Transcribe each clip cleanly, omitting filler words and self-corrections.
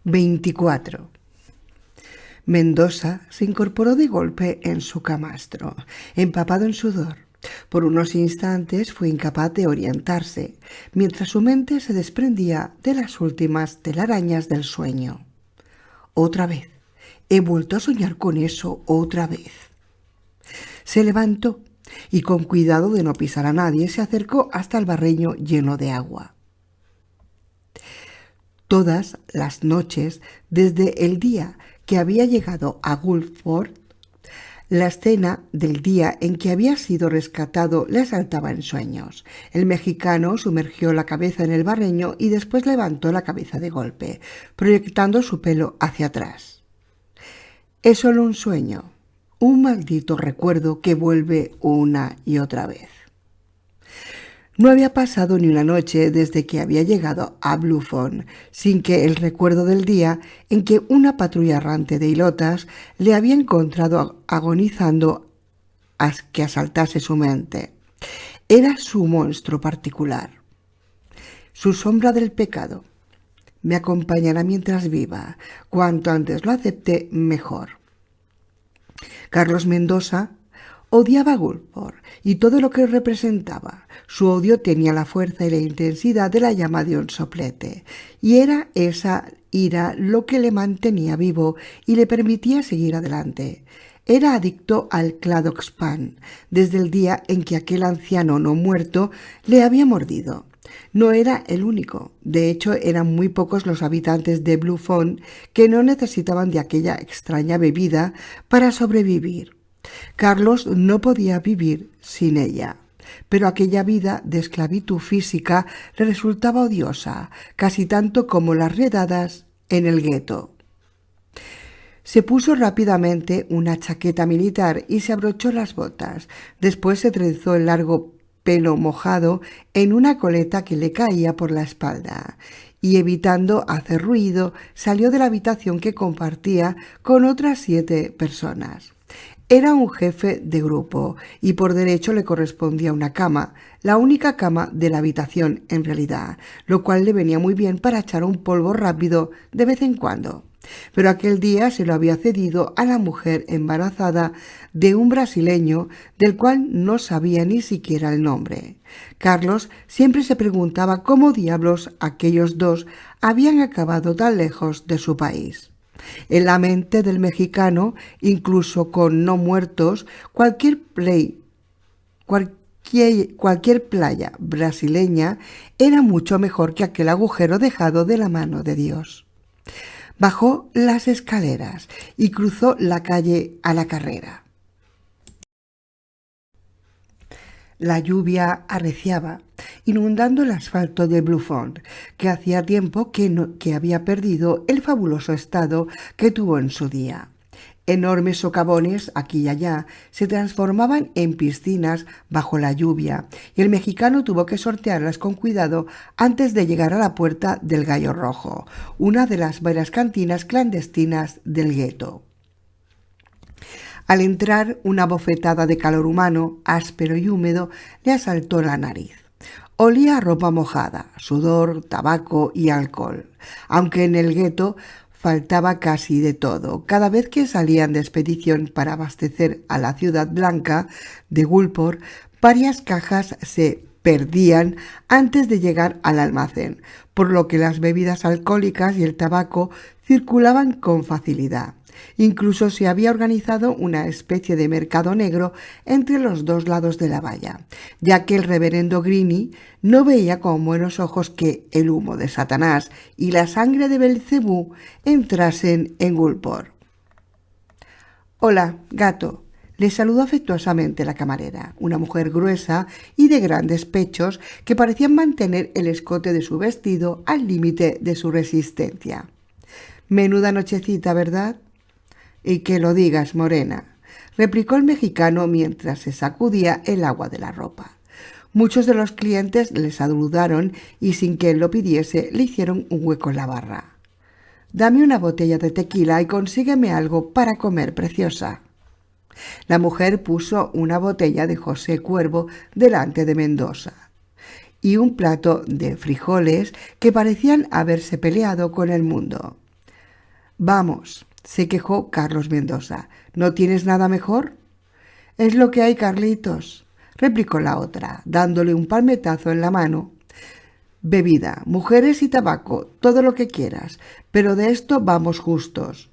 24. Mendoza se incorporó de golpe en su camastro, empapado en sudor. Por unos instantes fue incapaz de orientarse, mientras su mente se desprendía de las últimas telarañas del sueño. Otra vez. He vuelto a soñar con eso otra vez. Se levantó y, con cuidado de no pisar a nadie, se acercó hasta el barreño lleno de agua. Todas las noches, desde el día que había llegado a Guilford, la escena del día en que había sido rescatado le asaltaba en sueños. El mexicano sumergió la cabeza en el barreño y después levantó la cabeza de golpe, proyectando su pelo hacia atrás. Es solo un sueño, un maldito recuerdo que vuelve una y otra vez. No había pasado ni una noche desde que había llegado a Bluffton sin que el recuerdo del día en que una patrulla errante de hilotas le había encontrado agonizando que asaltase su mente. Era su monstruo particular, su sombra del pecado. Me acompañará mientras viva. Cuanto antes lo acepte, mejor. Carlos Mendoza odiaba a Guilford y todo lo que representaba. Su odio tenía la fuerza y la intensidad de la llama de un soplete, y era esa ira lo que le mantenía vivo y le permitía seguir adelante. Era adicto al Cladox-Pan desde el día en que aquel anciano no muerto le había mordido. No era el único. De hecho, eran muy pocos los habitantes de Bluffton que no necesitaban de aquella extraña bebida para sobrevivir. Carlos no podía vivir sin ella, pero aquella vida de esclavitud física le resultaba odiosa, casi tanto como las redadas en el gueto. Se puso rápidamente una chaqueta militar y se abrochó las botas. Después se trenzó el largo pelo mojado en una coleta que le caía por la espalda y, evitando hacer ruido, salió de la habitación que compartía con otras 7 personas. Era un jefe de grupo y por derecho le correspondía una cama, la única cama de la habitación en realidad, lo cual le venía muy bien para echar un polvo rápido de vez en cuando. Pero aquel día se lo había cedido a la mujer embarazada de un brasileño del cual no sabía ni siquiera el nombre. Carlos siempre se preguntaba cómo diablos aquellos dos habían acabado tan lejos de su país. En la mente del mexicano, incluso con no muertos, cualquier playa brasileña era mucho mejor que aquel agujero dejado de la mano de Dios. Bajó las escaleras y cruzó la calle a la carrera. La lluvia arreciaba, inundando el asfalto de Bluffton, que hacía tiempo que había perdido el fabuloso estado que tuvo en su día. Enormes socavones aquí y allá se transformaban en piscinas bajo la lluvia, y el mexicano tuvo que sortearlas con cuidado antes de llegar a la puerta del Gallo Rojo, una de las varias cantinas clandestinas del gueto. Al entrar, una bofetada de calor humano, áspero y húmedo, le asaltó la nariz. Olía a ropa mojada, sudor, tabaco y alcohol, aunque en el gueto faltaba casi de todo. Cada vez que salían de expedición para abastecer a la ciudad blanca de Guilford, varias cajas se perdían antes de llegar al almacén, por lo que las bebidas alcohólicas y el tabaco circulaban con facilidad. Incluso se había organizado una especie de mercado negro entre los dos lados de la valla, ya que el reverendo Greene no veía con buenos ojos que el humo de Satanás y la sangre de Belcebú entrasen en Guilford. «Hola, gato», le saludó afectuosamente la camarera, una mujer gruesa y de grandes pechos que parecían mantener el escote de su vestido al límite de su resistencia. «Menuda nochecita, ¿verdad?» «Y que lo digas, morena», replicó el mexicano mientras se sacudía el agua de la ropa. Muchos de los clientes le saludaron y, sin que él lo pidiese, le hicieron un hueco en la barra. «Dame una botella de tequila y consígueme algo para comer, preciosa». La mujer puso una botella de José Cuervo delante de Mendoza y un plato de frijoles que parecían haberse peleado con el mundo. Vamos, se quejó Carlos Mendoza. ¿No tienes nada mejor? Es lo que hay, Carlitos, replicó la otra, dándole un palmetazo en la mano. Bebida, mujeres y tabaco, todo lo que quieras, pero de esto vamos justos.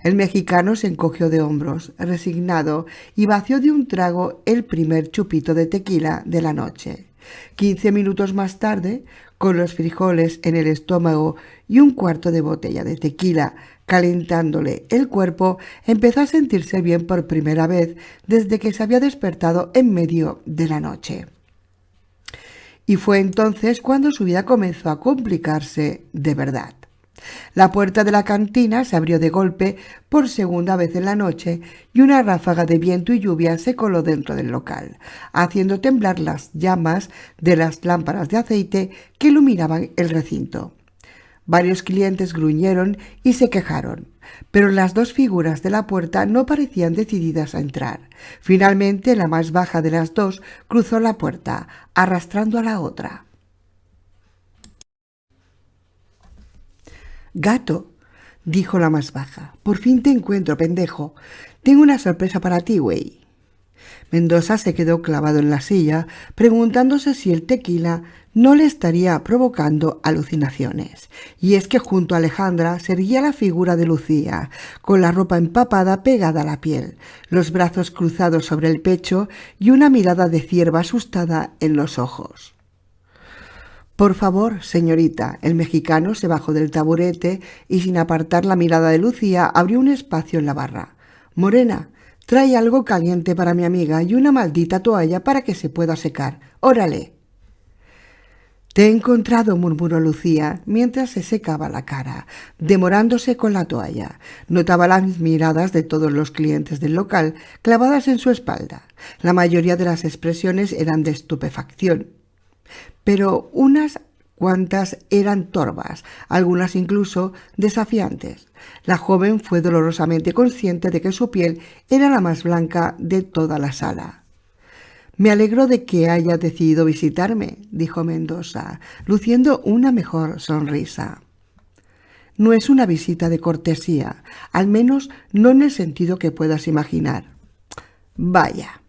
El mexicano se encogió de hombros, resignado, y vació de un trago el primer chupito de tequila de la noche. 15 minutos más tarde, con los frijoles en el estómago y un cuarto de botella de tequila calentándole el cuerpo, empezó a sentirse bien por primera vez desde que se había despertado en medio de la noche. Y fue entonces cuando su vida comenzó a complicarse de verdad. La puerta de la cantina se abrió de golpe por segunda vez en la noche y una ráfaga de viento y lluvia se coló dentro del local, haciendo temblar las llamas de las lámparas de aceite que iluminaban el recinto. Varios clientes gruñeron y se quejaron, pero las dos figuras de la puerta no parecían decididas a entrar. Finalmente, la más baja de las dos cruzó la puerta, arrastrando a la otra. «Gato», dijo la más baja, «por fin te encuentro, pendejo. Tengo una sorpresa para ti, güey». Mendoza se quedó clavado en la silla, preguntándose si el tequila no le estaría provocando alucinaciones. Y es que junto a Alejandra se erguía la figura de Lucía, con la ropa empapada pegada a la piel, los brazos cruzados sobre el pecho y una mirada de cierva asustada en los ojos. «Por favor, señorita». El mexicano se bajó del taburete y, sin apartar la mirada de Lucía, abrió un espacio en la barra. «Morena, trae algo caliente para mi amiga y una maldita toalla para que se pueda secar. ¡Órale!». «Te he encontrado», murmuró Lucía, mientras se secaba la cara, demorándose con la toalla. Notaba las miradas de todos los clientes del local clavadas en su espalda. La mayoría de las expresiones eran de estupefacción, pero unas cuantas eran torvas, algunas incluso desafiantes. La joven fue dolorosamente consciente de que su piel era la más blanca de toda la sala. «Me alegro de que haya decidido visitarme», dijo Mendoza, luciendo una mejor sonrisa. «No es una visita de cortesía, al menos no en el sentido que puedas imaginar». «Vaya».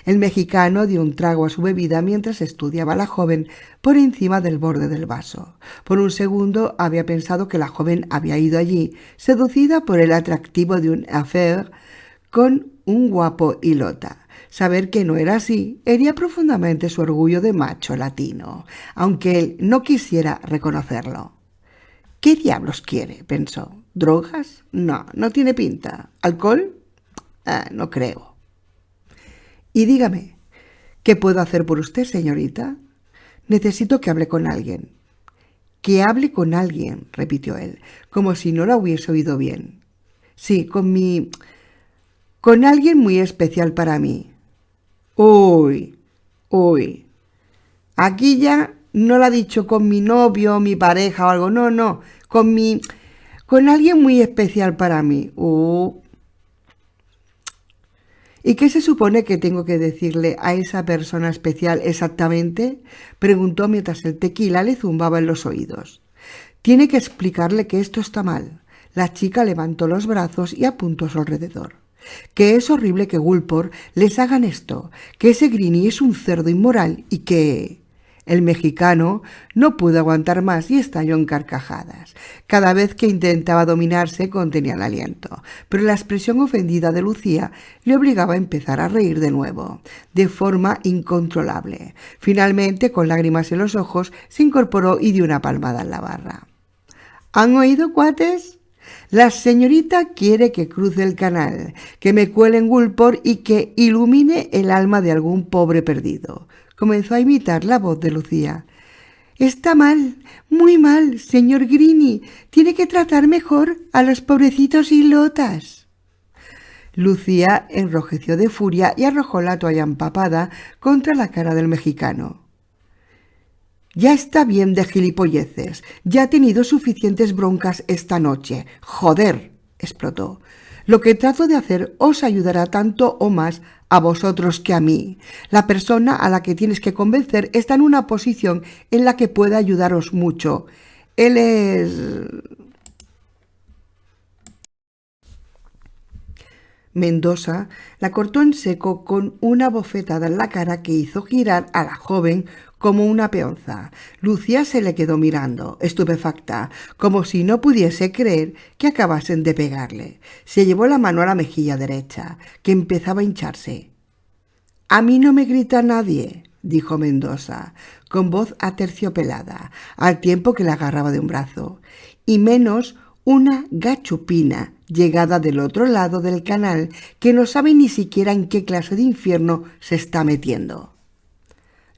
El mexicano dio un trago a su bebida mientras estudiaba a la joven por encima del borde del vaso. Por un segundo había pensado que la joven había ido allí, seducida por el atractivo de un affaire con un guapo hilota. Saber que no era así hería profundamente su orgullo de macho latino, aunque él no quisiera reconocerlo. «¿Qué diablos quiere?», pensó. «¿Drogas? No, no tiene pinta. ¿Alcohol? No creo». «Y dígame, ¿qué puedo hacer por usted, señorita?» «Necesito que hable con alguien». «Que hable con alguien», repitió él, como si no la hubiese oído bien. «Sí, con alguien muy especial para mí». «Uy. Aquí ya no lo ha dicho con mi novio, mi pareja o algo. No. Con alguien muy especial para mí». «¿Y qué se supone que tengo que decirle a esa persona especial exactamente?», preguntó mientras el tequila le zumbaba en los oídos. «Tiene que explicarle que esto está mal». La chica levantó los brazos y apuntó a su alrededor. «Que es horrible que Gulpor les hagan esto, que ese Greeny es un cerdo inmoral y que...». El mexicano no pudo aguantar más y estalló en carcajadas. Cada vez que intentaba dominarse contenía el aliento, pero la expresión ofendida de Lucía le obligaba a empezar a reír de nuevo, de forma incontrolable. Finalmente, con lágrimas en los ojos, se incorporó y dio una palmada en la barra. «¿Han oído, cuates? La señorita quiere que cruce el canal, que me cuele en Gulpor y que ilumine el alma de algún pobre perdido». Comenzó a imitar la voz de Lucía. «Está mal, muy mal, señor Greeny. Tiene que tratar mejor a los pobrecitos hilotas». Lucía enrojeció de furia y arrojó la toalla empapada contra la cara del mexicano. «Ya está bien de gilipolleces. Ya ha tenido suficientes broncas esta noche. ¡Joder!», explotó. «Lo que trato de hacer os ayudará tanto o más a vosotros que a mí. La persona a la que tienes que convencer está en una posición en la que puede ayudaros mucho. Él es...». Mendoza la cortó en seco con una bofetada en la cara que hizo girar a la joven como una peonza. Lucía se le quedó mirando, estupefacta, como si no pudiese creer que acabasen de pegarle. Se llevó la mano a la mejilla derecha, que empezaba a hincharse. «A mí no me grita nadie», dijo Mendoza, con voz aterciopelada, al tiempo que la agarraba de un brazo, «y menos una gachupina llegada del otro lado del canal que no sabe ni siquiera en qué clase de infierno se está metiendo».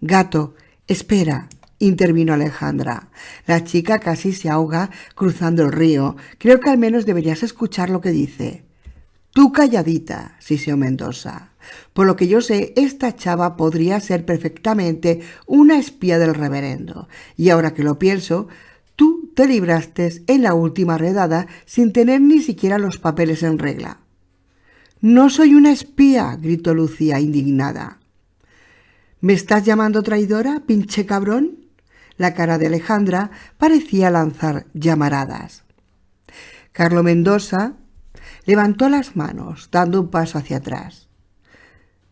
«Gato, espera», intervino Alejandra. «La chica casi se ahoga cruzando el río. Creo que al menos deberías escuchar lo que dice». «Tú calladita», siseó Mendoza. «Por lo que yo sé, esta chava podría ser perfectamente una espía del reverendo. Y ahora que lo pienso, tú te libraste en la última redada sin tener ni siquiera los papeles en regla». «No soy una espía», gritó Lucía, indignada. «¿Me estás llamando traidora, pinche cabrón?». La cara de Alejandra parecía lanzar llamaradas. Carlo Mendoza levantó las manos, dando un paso hacia atrás.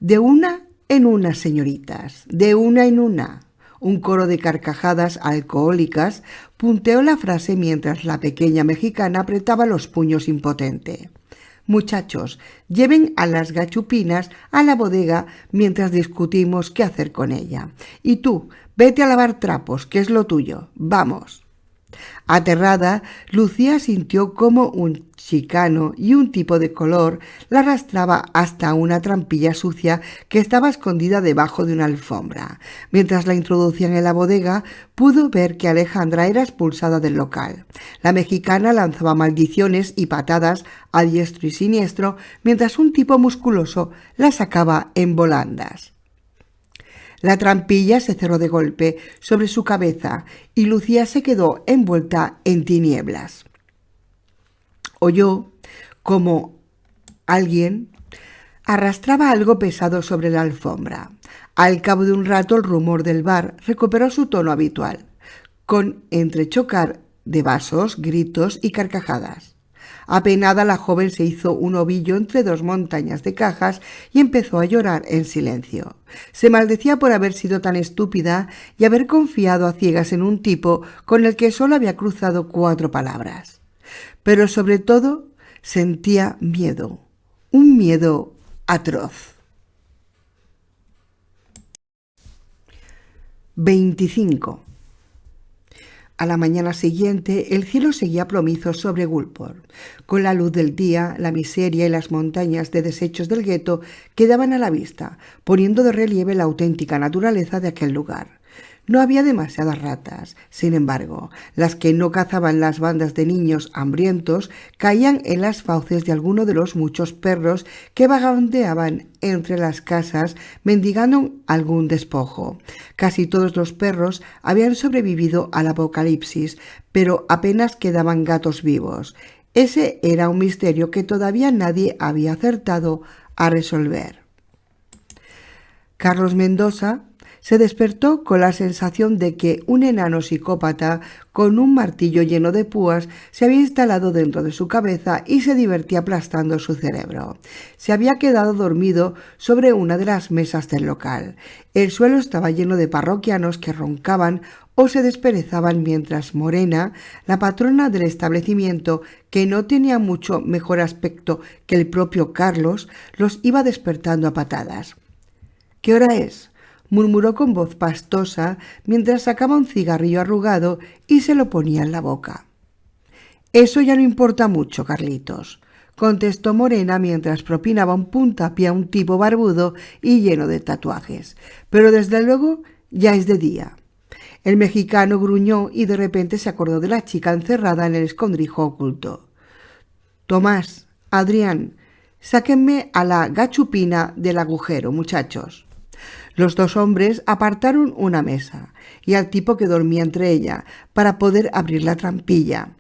«De una en una, señoritas, de una en una». Un coro de carcajadas alcohólicas punteó la frase mientras la pequeña mexicana apretaba los puños impotente. «Muchachos, lleven a las gachupinas a la bodega mientras discutimos qué hacer con ella. Y tú, vete a lavar trapos, que es lo tuyo. Vamos». Aterrada, Lucía sintió como un chicano y un tipo de color la arrastraba hasta una trampilla sucia que estaba escondida debajo de una alfombra. Mientras la introducían en la bodega, pudo ver que Alejandra era expulsada del local. La mexicana lanzaba maldiciones y patadas a diestro y siniestro, mientras un tipo musculoso la sacaba en volandas. La trampilla se cerró de golpe sobre su cabeza y Lucía se quedó envuelta en tinieblas. Oyó como alguien arrastraba algo pesado sobre la alfombra. Al cabo de un rato el rumor del bar recuperó su tono habitual, con entrechocar de vasos, gritos y carcajadas. Apenada, la joven se hizo un ovillo entre dos montañas de cajas y empezó a llorar en silencio. Se maldecía por haber sido tan estúpida y haber confiado a ciegas en un tipo con el que solo había cruzado 4 palabras. Pero sobre todo sentía miedo, un miedo atroz. 25. A la mañana siguiente el cielo seguía plomizo sobre Gulfport. Con la luz del día, la miseria y las montañas de desechos del gueto quedaban a la vista, poniendo de relieve la auténtica naturaleza de aquel lugar. No había demasiadas ratas. Sin embargo, las que no cazaban las bandas de niños hambrientos caían en las fauces de alguno de los muchos perros que vagabundeaban entre las casas mendigando algún despojo. Casi todos los perros habían sobrevivido al apocalipsis, pero apenas quedaban gatos vivos. Ese era un misterio que todavía nadie había acertado a resolver. Carlos Mendoza se despertó con la sensación de que un enano psicópata con un martillo lleno de púas se había instalado dentro de su cabeza y se divertía aplastando su cerebro. Se había quedado dormido sobre una de las mesas del local. El suelo estaba lleno de parroquianos que roncaban o se desperezaban mientras Morena, la patrona del establecimiento, que no tenía mucho mejor aspecto que el propio Carlos, los iba despertando a patadas. «¿Qué hora es?», murmuró con voz pastosa mientras sacaba un cigarrillo arrugado y se lo ponía en la boca. «Eso ya no importa mucho, Carlitos», contestó Morena mientras propinaba un puntapié a un tipo barbudo y lleno de tatuajes. «Pero desde luego ya es de día». El mexicano gruñó y de repente se acordó de la chica encerrada en el escondrijo oculto. «Tomás, Adrián, sáquenme a la gachupina del agujero, muchachos». Los 2 hombres apartaron una mesa y al tipo que dormía entre ella para poder abrir la trampilla.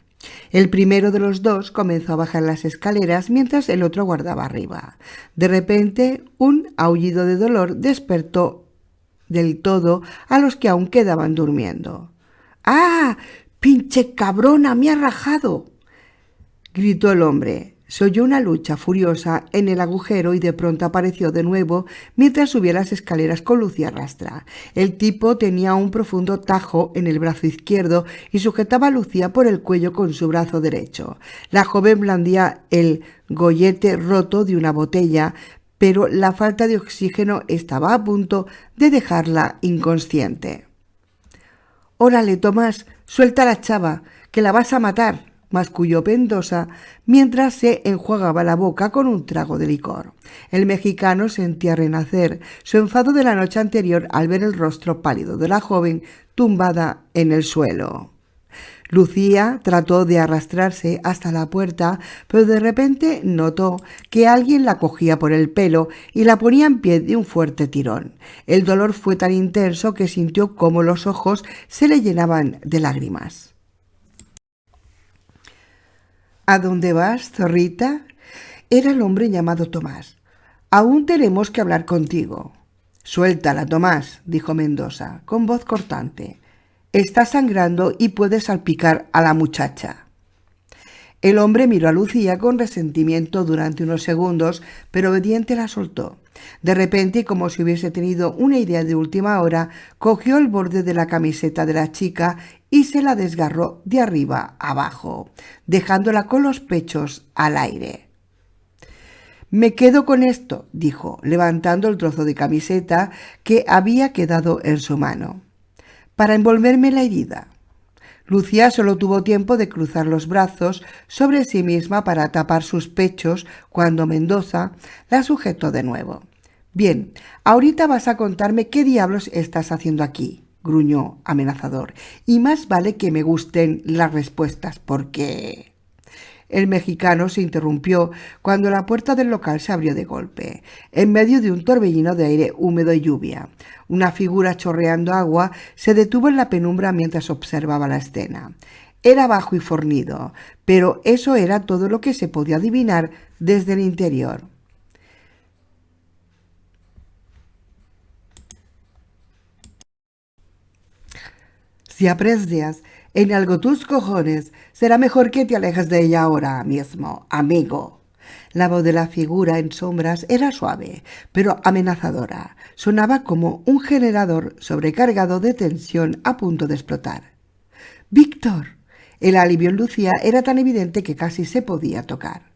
El primero de los 2 comenzó a bajar las escaleras mientras el otro aguardaba arriba. De repente, un aullido de dolor despertó del todo a los que aún quedaban durmiendo. «¡Ah! ¡Pinche cabrona! ¡Me ha rajado!», gritó el hombre. Se oyó una lucha furiosa en el agujero y de pronto apareció de nuevo mientras subía las escaleras con Lucía a rastra. El tipo tenía un profundo tajo en el brazo izquierdo y sujetaba a Lucía por el cuello con su brazo derecho. La joven blandía el gollete roto de una botella, pero la falta de oxígeno estaba a punto de dejarla inconsciente. «Órale, Tomás, suelta a la chava, que la vas a matar», masculló Mendoza mientras se enjuagaba la boca con un trago de licor. El mexicano sentía renacer su enfado de la noche anterior al ver el rostro pálido de la joven tumbada en el suelo. Lucía trató de arrastrarse hasta la puerta, pero de repente notó que alguien la cogía por el pelo y la ponía en pie de un fuerte tirón. El dolor fue tan intenso que sintió cómo los ojos se le llenaban de lágrimas. «¿A dónde vas, zorrita?». Era el hombre llamado Tomás. «Aún tenemos que hablar contigo». «Suéltala, Tomás», dijo Mendoza, con voz cortante. «Está sangrando y puede salpicar a la muchacha». El hombre miró a Lucía con resentimiento durante unos segundos, pero obediente la soltó. De repente, como si hubiese tenido una idea de última hora, cogió el borde de la camiseta de la chica y se la desgarró de arriba abajo, dejándola con los pechos al aire. «Me quedo con esto», dijo, levantando el trozo de camiseta que había quedado en su mano, «para envolverme la herida». Lucía solo tuvo tiempo de cruzar los brazos sobre sí misma para tapar sus pechos cuando Mendoza la sujetó de nuevo. «Bien, ahorita vas a contarme qué diablos estás haciendo aquí», gruñó amenazador, «y más vale que me gusten las respuestas porque...». El mexicano se interrumpió cuando la puerta del local se abrió de golpe, en medio de un torbellino de aire húmedo y lluvia. Una figura chorreando agua se detuvo en la penumbra mientras observaba la escena. Era bajo y fornido, pero eso era todo lo que se podía adivinar desde el interior. «Si aprecias en algo tus cojones, será mejor que te alejes de ella ahora mismo, amigo». La voz de la figura en sombras era suave, pero amenazadora. Sonaba como un generador sobrecargado de tensión a punto de explotar. «¡Víctor!». El alivio en Lucía era tan evidente que casi se podía tocar.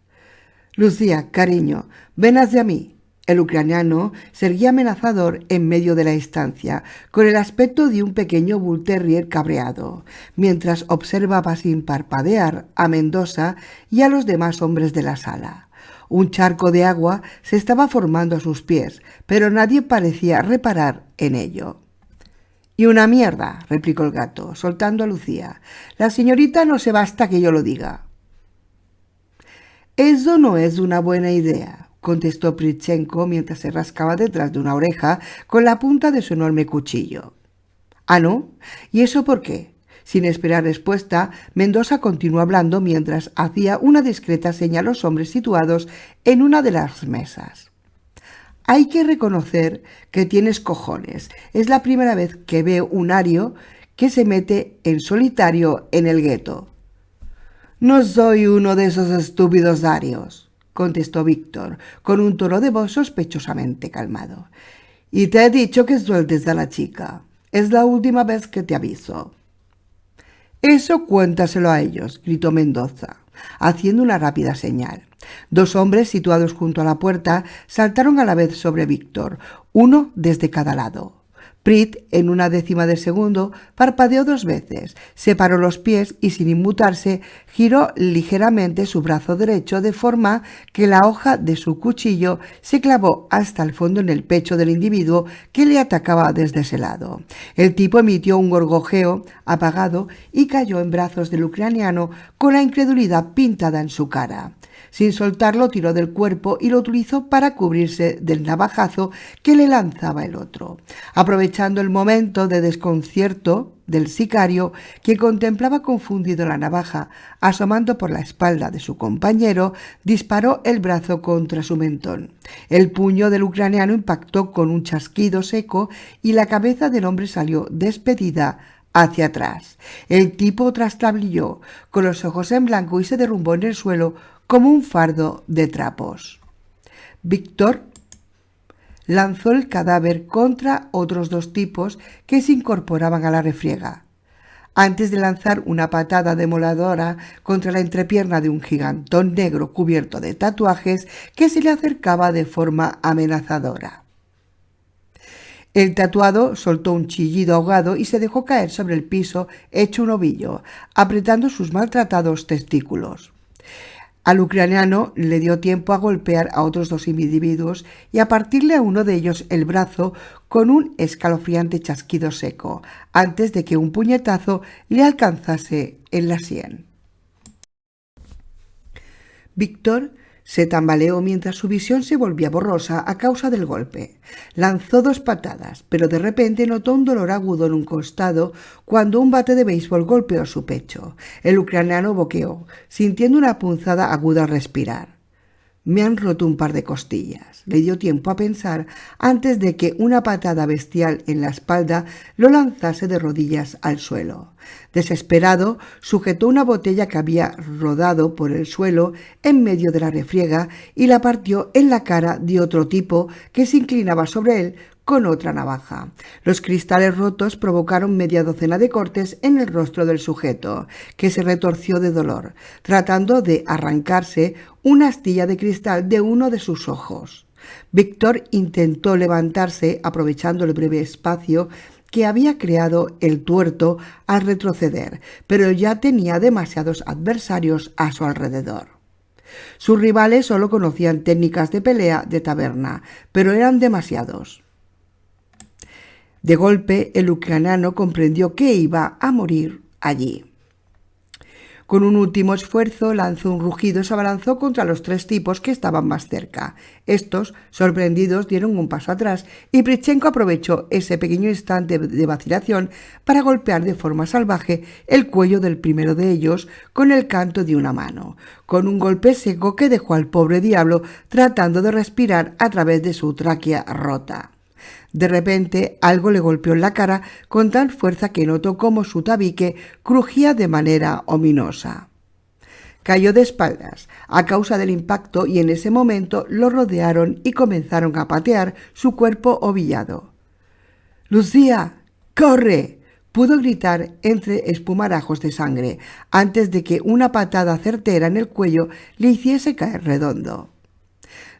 «Lucía, cariño, ven hacia mí». El ucraniano seguía amenazador en medio de la estancia, con el aspecto de un pequeño bull terrier cabreado, mientras observaba sin parpadear a Mendoza y a los demás hombres de la sala. Un charco de agua se estaba formando a sus pies, pero nadie parecía reparar en ello. «Y una mierda», replicó el gato, soltando a Lucía. «La señorita no se va hasta que yo lo diga». «Eso no es una buena idea», contestó Pritchenko mientras se rascaba detrás de una oreja con la punta de su enorme cuchillo. «¿Ah, no? ¿Y eso por qué?». Sin esperar respuesta, Mendoza continuó hablando mientras hacía una discreta señal a los hombres situados en una de las mesas. «Hay que reconocer que tienes cojones. Es la primera vez que veo un ario que se mete en solitario en el gueto». «No soy uno de esos estúpidos arios», contestó Víctor, con un tono de voz sospechosamente calmado. «Y te he dicho que sueltes a la chica. Es la última vez que te aviso». «Eso cuéntaselo a ellos», gritó Mendoza, haciendo una rápida señal. Dos hombres situados junto a la puerta saltaron a la vez sobre Víctor, uno desde cada lado. Prit, en una décima de segundo, parpadeó 2 veces, separó los pies y, sin inmutarse, giró ligeramente su brazo derecho de forma que la hoja de su cuchillo se clavó hasta el fondo en el pecho del individuo que le atacaba desde ese lado. El tipo emitió un gorgojeo apagado y cayó en brazos del ucraniano con la incredulidad pintada en su cara. Sin soltarlo, tiró del cuerpo y lo utilizó para cubrirse del navajazo que le lanzaba el otro. Aprovechando el momento de desconcierto del sicario, que contemplaba confundido la navaja asomando por la espalda de su compañero, disparó el brazo contra su mentón. El puño del ucraniano impactó con un chasquido seco y la cabeza del hombre salió despedida hacia atrás. El tipo trastabilló con los ojos en blanco y se derrumbó en el suelo como un fardo de trapos. Víctor lanzó el cadáver contra otros dos tipos que se incorporaban a la refriega, antes de lanzar una patada demoledora contra la entrepierna de un gigantón negro cubierto de tatuajes que se le acercaba de forma amenazadora. El tatuado soltó un chillido ahogado y se dejó caer sobre el piso hecho un ovillo, apretando sus maltratados testículos. Al ucraniano le dio tiempo a golpear a otros dos individuos y a partirle a uno de ellos el brazo con un escalofriante chasquido seco, antes de que un puñetazo le alcanzase en la sien. Víctor se tambaleó mientras su visión se volvía borrosa a causa del golpe. Lanzó 2 patadas, pero de repente notó un dolor agudo en un costado cuando un bate de béisbol golpeó su pecho. El ucraniano boqueó, sintiendo una punzada aguda al respirar. «Me han roto un par de costillas», le dio tiempo a pensar antes de que una patada bestial en la espalda lo lanzase de rodillas al suelo. Desesperado, sujetó una botella que había rodado por el suelo en medio de la refriega y la partió en la cara de otro tipo que se inclinaba sobre él con otra navaja. Los cristales rotos provocaron media docena de cortes en el rostro del sujeto, que se retorció de dolor, tratando de arrancarse una astilla de cristal de uno de sus ojos. Víctor intentó levantarse aprovechando el breve espacio que había creado el tuerto al retroceder, pero ya tenía demasiados adversarios a su alrededor. Sus rivales solo conocían técnicas de pelea de taberna, pero eran demasiados. De golpe, el ucraniano comprendió que iba a morir allí. Con un último esfuerzo, lanzó un rugido y se abalanzó contra los 3 tipos que estaban más cerca. Estos, sorprendidos, dieron un paso atrás y Prichenko aprovechó ese pequeño instante de vacilación para golpear de forma salvaje el cuello del primero de ellos con el canto de una mano, con un golpe seco que dejó al pobre diablo tratando de respirar a través de su tráquea rota. De repente, algo le golpeó en la cara con tal fuerza que notó cómo su tabique crujía de manera ominosa. Cayó de espaldas a causa del impacto y en ese momento lo rodearon y comenzaron a patear su cuerpo ovillado. «¡Lucía, corre!», pudo gritar entre espumarajos de sangre antes de que una patada certera en el cuello le hiciese caer redondo.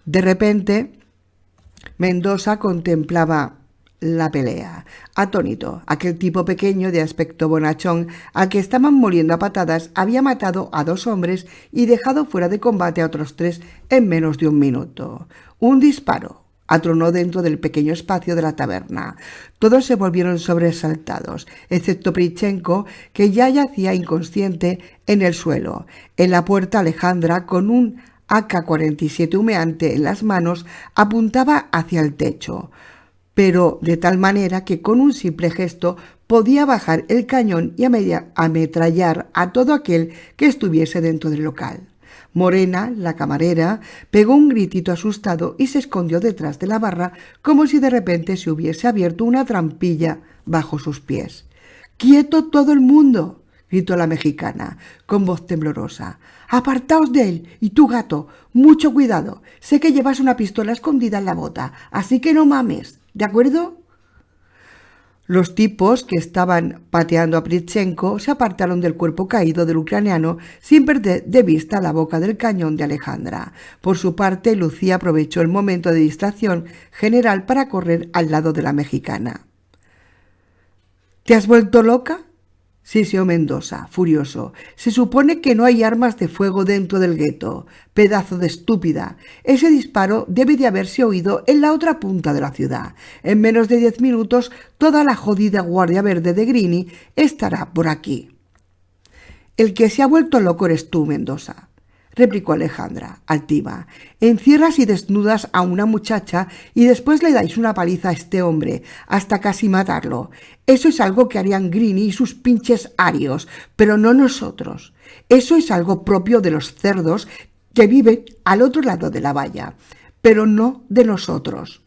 De repente, Mendoza contemplaba la pelea, atónito. Aquel tipo pequeño de aspecto bonachón al que estaban moliendo a patadas había matado a 2 hombres y dejado fuera de combate a otros 3 en menos de un minuto. Un disparo atronó dentro del pequeño espacio de la taberna. Todos se volvieron sobresaltados, excepto Prichenko, que ya yacía inconsciente en el suelo. En la puerta, Alejandra, con un AK-47 humeante en las manos, apuntaba hacia el techo, pero de tal manera que con un simple gesto podía bajar el cañón y ametrallar a todo aquel que estuviese dentro del local. Morena, la camarera, pegó un gritito asustado y se escondió detrás de la barra como si de repente se hubiese abierto una trampilla bajo sus pies. «¡Quieto todo el mundo!», gritó la mexicana, con voz temblorosa. «¡Apartaos de él! Y tú, gato, mucho cuidado. Sé que llevas una pistola escondida en la bota, así que no mames, ¿de acuerdo?». Los tipos que estaban pateando a Prichenko se apartaron del cuerpo caído del ucraniano sin perder de vista la boca del cañón de Alejandra. Por su parte, Lucía aprovechó el momento de distracción general para correr al lado de la mexicana. «¿Te has vuelto loca?», siseó Mendoza, furioso. «Se supone que no hay armas de fuego dentro del gueto. Pedazo de estúpida. Ese disparo debe de haberse oído en la otra punta de la ciudad. En menos de 10 minutos toda la jodida Guardia Verde de Grini estará por aquí». «El que se ha vuelto loco eres tú, Mendoza», replicó Alejandra, altiva. «Encierras y desnudas a una muchacha y después le dais una paliza a este hombre, hasta casi matarlo. Eso es algo que harían Grini y sus pinches arios, pero no nosotros. Eso es algo propio de los cerdos que viven al otro lado de la valla, pero no de nosotros».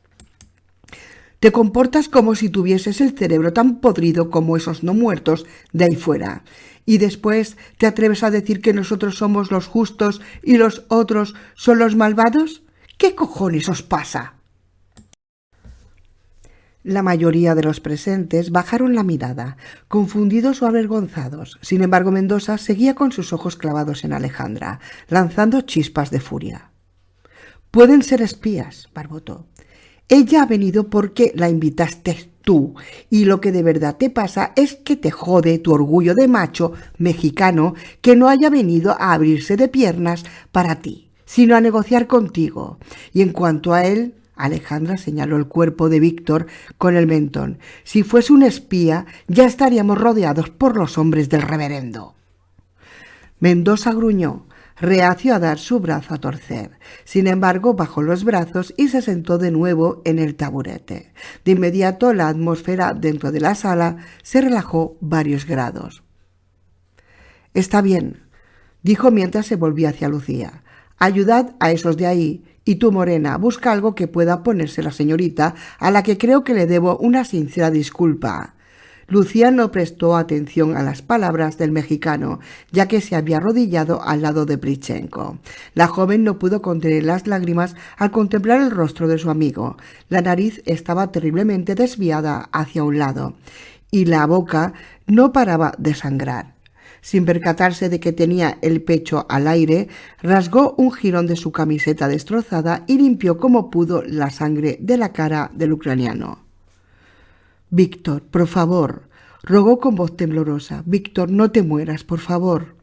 Te comportas como si tuvieses el cerebro tan podrido como esos no muertos de ahí fuera. Y después te atreves a decir que nosotros somos los justos y los otros son los malvados. ¿Qué cojones os pasa? La mayoría de los presentes bajaron la mirada, confundidos o avergonzados. Sin embargo, Mendoza seguía con sus ojos clavados en Alejandra, lanzando chispas de furia. «Pueden ser espías», barbotó. «Ella ha venido porque la invitaste tú, y lo que de verdad te pasa es que te jode tu orgullo de macho mexicano que no haya venido a abrirse de piernas para ti, sino a negociar contigo. Y en cuanto a él», Alejandra señaló el cuerpo de Víctor con el mentón, «si fuese un espía, ya estaríamos rodeados por los hombres del reverendo». Mendoza gruñó, reacio a dar su brazo a torcer. Sin embargo, bajó los brazos y se sentó de nuevo en el taburete. De inmediato, la atmósfera dentro de la sala se relajó varios grados. «Está bien», dijo mientras se volvía hacia Lucía. «Ayudad a esos de ahí. Y tú, Morena, busca algo que pueda ponerse la señorita, a la que creo que le debo una sincera disculpa». Lucía no prestó atención a las palabras del mexicano, ya que se había arrodillado al lado de Prichenko. La joven no pudo contener las lágrimas al contemplar el rostro de su amigo. La nariz estaba terriblemente desviada hacia un lado, y la boca no paraba de sangrar. Sin percatarse de que tenía el pecho al aire, rasgó un jirón de su camiseta destrozada y limpió como pudo la sangre de la cara del ucraniano. «Víctor, por favor», rogó con voz temblorosa. «Víctor, no te mueras, por favor».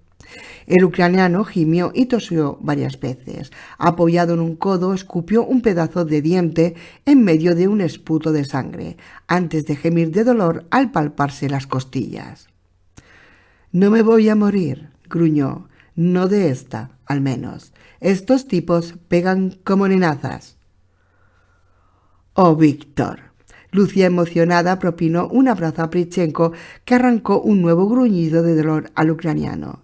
El ucraniano gimió y tosió varias veces. Apoyado en un codo, escupió un pedazo de diente en medio de un esputo de sangre, antes de gemir de dolor al palparse las costillas. «No me voy a morir», gruñó. «No de esta, al menos. Estos tipos pegan como nenazas». «Oh, Víctor». Lucía, emocionada, propinó un abrazo a Prichenko, que arrancó un nuevo gruñido de dolor al ucraniano.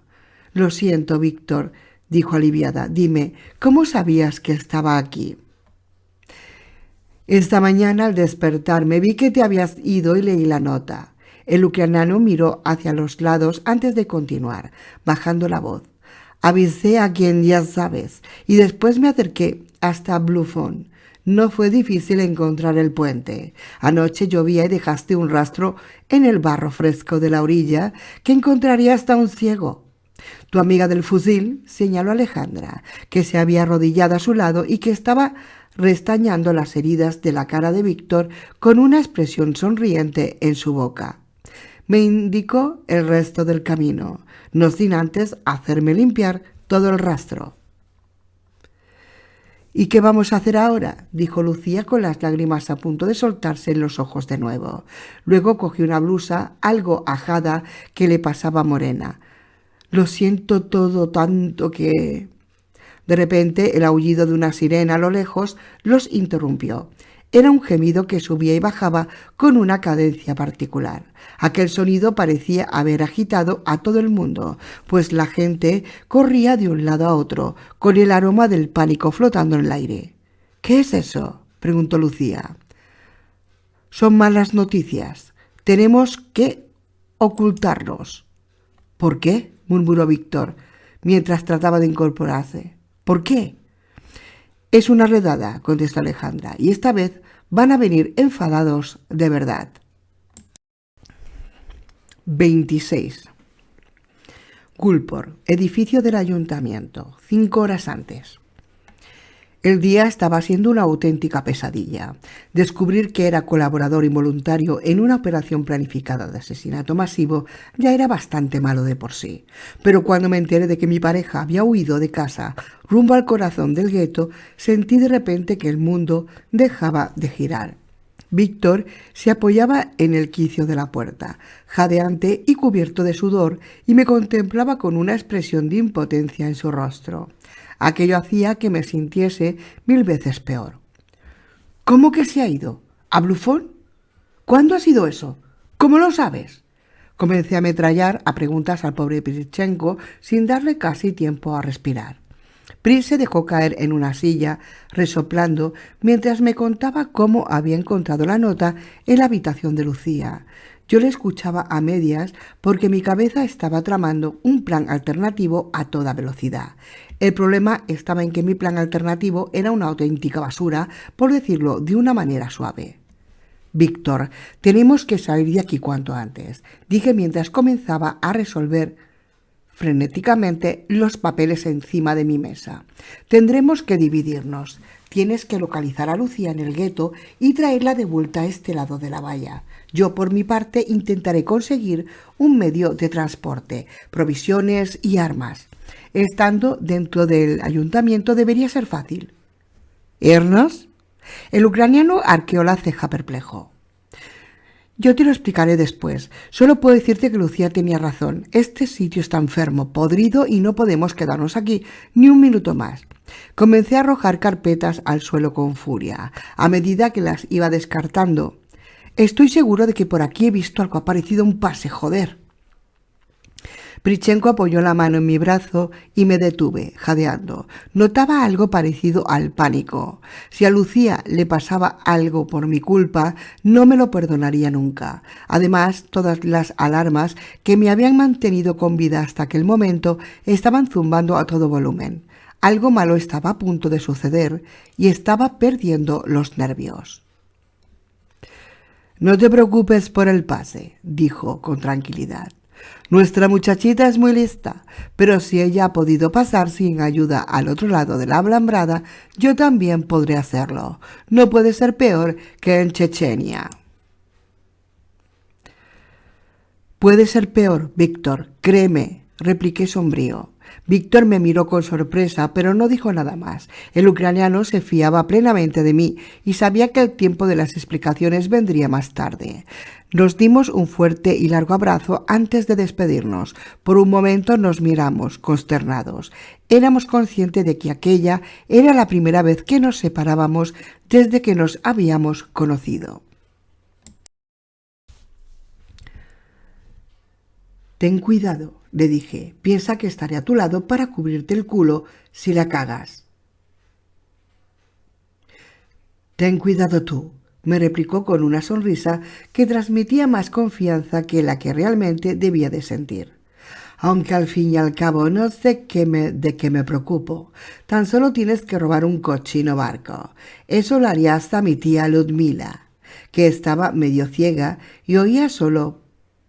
«Lo siento, Víctor», dijo aliviada. «Dime, ¿cómo sabías que estaba aquí?» «Esta mañana al despertarme vi que te habías ido y leí la nota». El ucraniano miró hacia los lados antes de continuar, bajando la voz. «Avisé a quien ya sabes, y después me acerqué hasta Bluffon. No fue difícil encontrar el puente. Anoche llovía y dejaste un rastro en el barro fresco de la orilla que encontraría hasta un ciego». Tu amiga del fusil, señaló Alejandra, que se había arrodillado a su lado y que estaba restañando las heridas de la cara de Víctor con una expresión sonriente en su boca. Me indicó el resto del camino, no sin antes hacerme limpiar todo el rastro. «¿Y qué vamos a hacer ahora?», dijo Lucía con las lágrimas a punto de soltarse en los ojos de nuevo. Luego cogió una blusa algo ajada que le pasaba morena. «Lo siento todo tanto que...». De repente el aullido de una sirena a lo lejos los interrumpió. Era un gemido que subía y bajaba con una cadencia particular. Aquel sonido parecía haber agitado a todo el mundo, pues la gente corría de un lado a otro, con el aroma del pánico flotando en el aire. «¿Qué es eso?», preguntó Lucía. «Son malas noticias. Tenemos que ocultarnos». «¿Por qué?», murmuró Víctor, mientras trataba de incorporarse. «¿Por qué?». «Es una redada», contestó Alejandra, «y esta vez van a venir enfadados de verdad». 26. Gulpor, edificio del ayuntamiento, 5 horas antes. El día estaba siendo una auténtica pesadilla. Descubrir que era colaborador involuntario en una operación planificada de asesinato masivo ya era bastante malo de por sí. Pero cuando me enteré de que mi pareja había huido de casa rumbo al corazón del gueto, sentí de repente que el mundo dejaba de girar. Víctor se apoyaba en el quicio de la puerta, jadeante y cubierto de sudor, y me contemplaba con una expresión de impotencia en su rostro. Aquello hacía que me sintiese 1000 veces peor. «¿Cómo que se ha ido? ¿A Bluffon? ¿Cuándo ha sido eso? ¿Cómo lo sabes?». Comencé a ametrallar a preguntas al pobre Prichenko sin darle casi tiempo a respirar. Pris se dejó caer en una silla, resoplando, mientras me contaba cómo había encontrado la nota en la habitación de Lucía. Yo le escuchaba a medias porque mi cabeza estaba tramando un plan alternativo a toda velocidad. El problema estaba en que mi plan alternativo era una auténtica basura, por decirlo de una manera suave. «Víctor, tenemos que salir de aquí cuanto antes», dije mientras comenzaba a resolver frenéticamente los papeles encima de mi mesa. «Tendremos que dividirnos. Tienes que localizar a Lucía en el gueto y traerla de vuelta a este lado de la valla. Yo, por mi parte, intentaré conseguir un medio de transporte, provisiones y armas. Estando dentro del ayuntamiento debería ser fácil». «¿Ernest?». El ucraniano arqueó la ceja perplejo. «Yo te lo explicaré después. Solo puedo decirte que Lucía tenía razón. Este sitio está enfermo, podrido y no podemos quedarnos aquí ni un minuto más». Comencé a arrojar carpetas al suelo con furia. A medida que las iba descartando, «Estoy seguro de que por aquí he visto algo parecido a un pase, joder». Prichenko apoyó la mano en mi brazo y me detuve, jadeando. Notaba algo parecido al pánico. Si a Lucía le pasaba algo por mi culpa, no me lo perdonaría nunca. Además, todas las alarmas que me habían mantenido con vida hasta aquel momento estaban zumbando a todo volumen. Algo malo estaba a punto de suceder y estaba perdiendo los nervios. «No te preocupes por el pase», dijo con tranquilidad. «Nuestra muchachita es muy lista, pero si ella ha podido pasar sin ayuda al otro lado de la alambrada, yo también podré hacerlo. No puede ser peor que en Chechenia». «Puede ser peor, Víctor, créeme», repliqué sombrío. Víctor me miró con sorpresa, pero no dijo nada más. El ucraniano se fiaba plenamente de mí y sabía que el tiempo de las explicaciones vendría más tarde. Nos dimos un fuerte y largo abrazo antes de despedirnos. Por un momento nos miramos, consternados. Éramos conscientes de que aquella era la primera vez que nos separábamos desde que nos habíamos conocido. «Ten cuidado», le dije. «Piensa que estaré a tu lado para cubrirte el culo si la cagas». «Ten cuidado tú», me replicó con una sonrisa que transmitía más confianza que la que realmente debía de sentir. «Aunque al fin y al cabo no sé de qué me preocupo. Tan solo tienes que robar un cochino barco. Eso lo haría hasta mi tía Ludmila, que estaba medio ciega y oía solo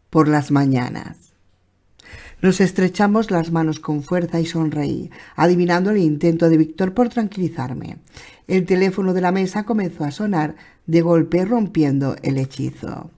por las mañanas». Nos estrechamos las manos con fuerza y sonreí, adivinando el intento de Víctor por tranquilizarme. El teléfono de la mesa comenzó a sonar de golpe, rompiendo el hechizo.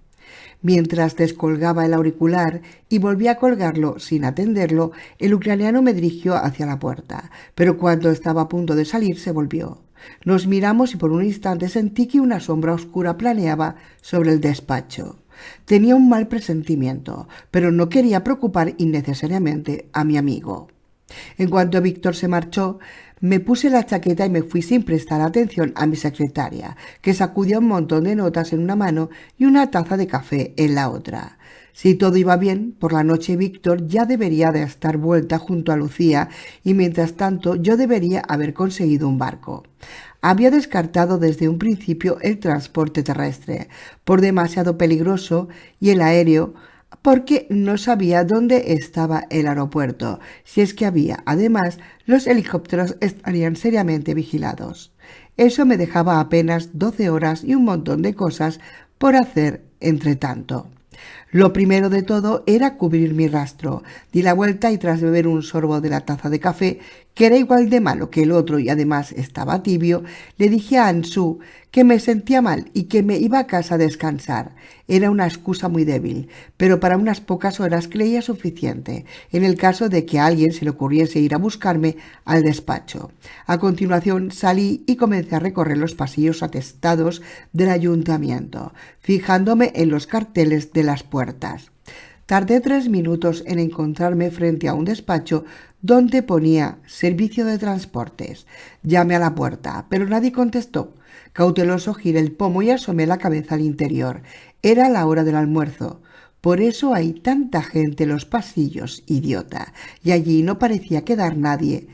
Mientras descolgaba el auricular y volví a colgarlo sin atenderlo, el ucraniano me dirigió hacia la puerta, pero cuando estaba a punto de salir se volvió. Nos miramos y por un instante sentí que una sombra oscura planeaba sobre el despacho. Tenía un mal presentimiento, pero no quería preocupar innecesariamente a mi amigo. En cuanto Víctor se marchó, me puse la chaqueta y me fui sin prestar atención a mi secretaria, que sacudía un montón de notas en una mano y una taza de café en la otra. Si todo iba bien, por la noche Víctor ya debería de estar vuelta junto a Lucía y mientras tanto yo debería haber conseguido un barco. Había descartado desde un principio el transporte terrestre, por demasiado peligroso, y el aéreo, porque no sabía dónde estaba el aeropuerto. Si es que había, además, los helicópteros estarían seriamente vigilados. Eso me dejaba apenas 12 horas y un montón de cosas por hacer entre tanto. Lo primero de todo era cubrir mi rastro. Di la vuelta y tras beber un sorbo de la taza de café, que era igual de malo que el otro y además estaba tibio, le dije a Ansu que me sentía mal y que me iba a casa a descansar. Era una excusa muy débil, pero para unas pocas horas creía suficiente, en el caso de que a alguien se le ocurriese ir a buscarme al despacho. A continuación salí y comencé a recorrer los pasillos atestados del ayuntamiento, fijándome en los carteles de las puertas. Tardé 3 minutos en encontrarme frente a un despacho donde ponía «Servicio de transportes». Llamé a la puerta, pero nadie contestó. Cauteloso giré el pomo y asomé la cabeza al interior. Era la hora del almuerzo. Por eso hay tanta gente en los pasillos, idiota. Y allí no parecía quedar nadie.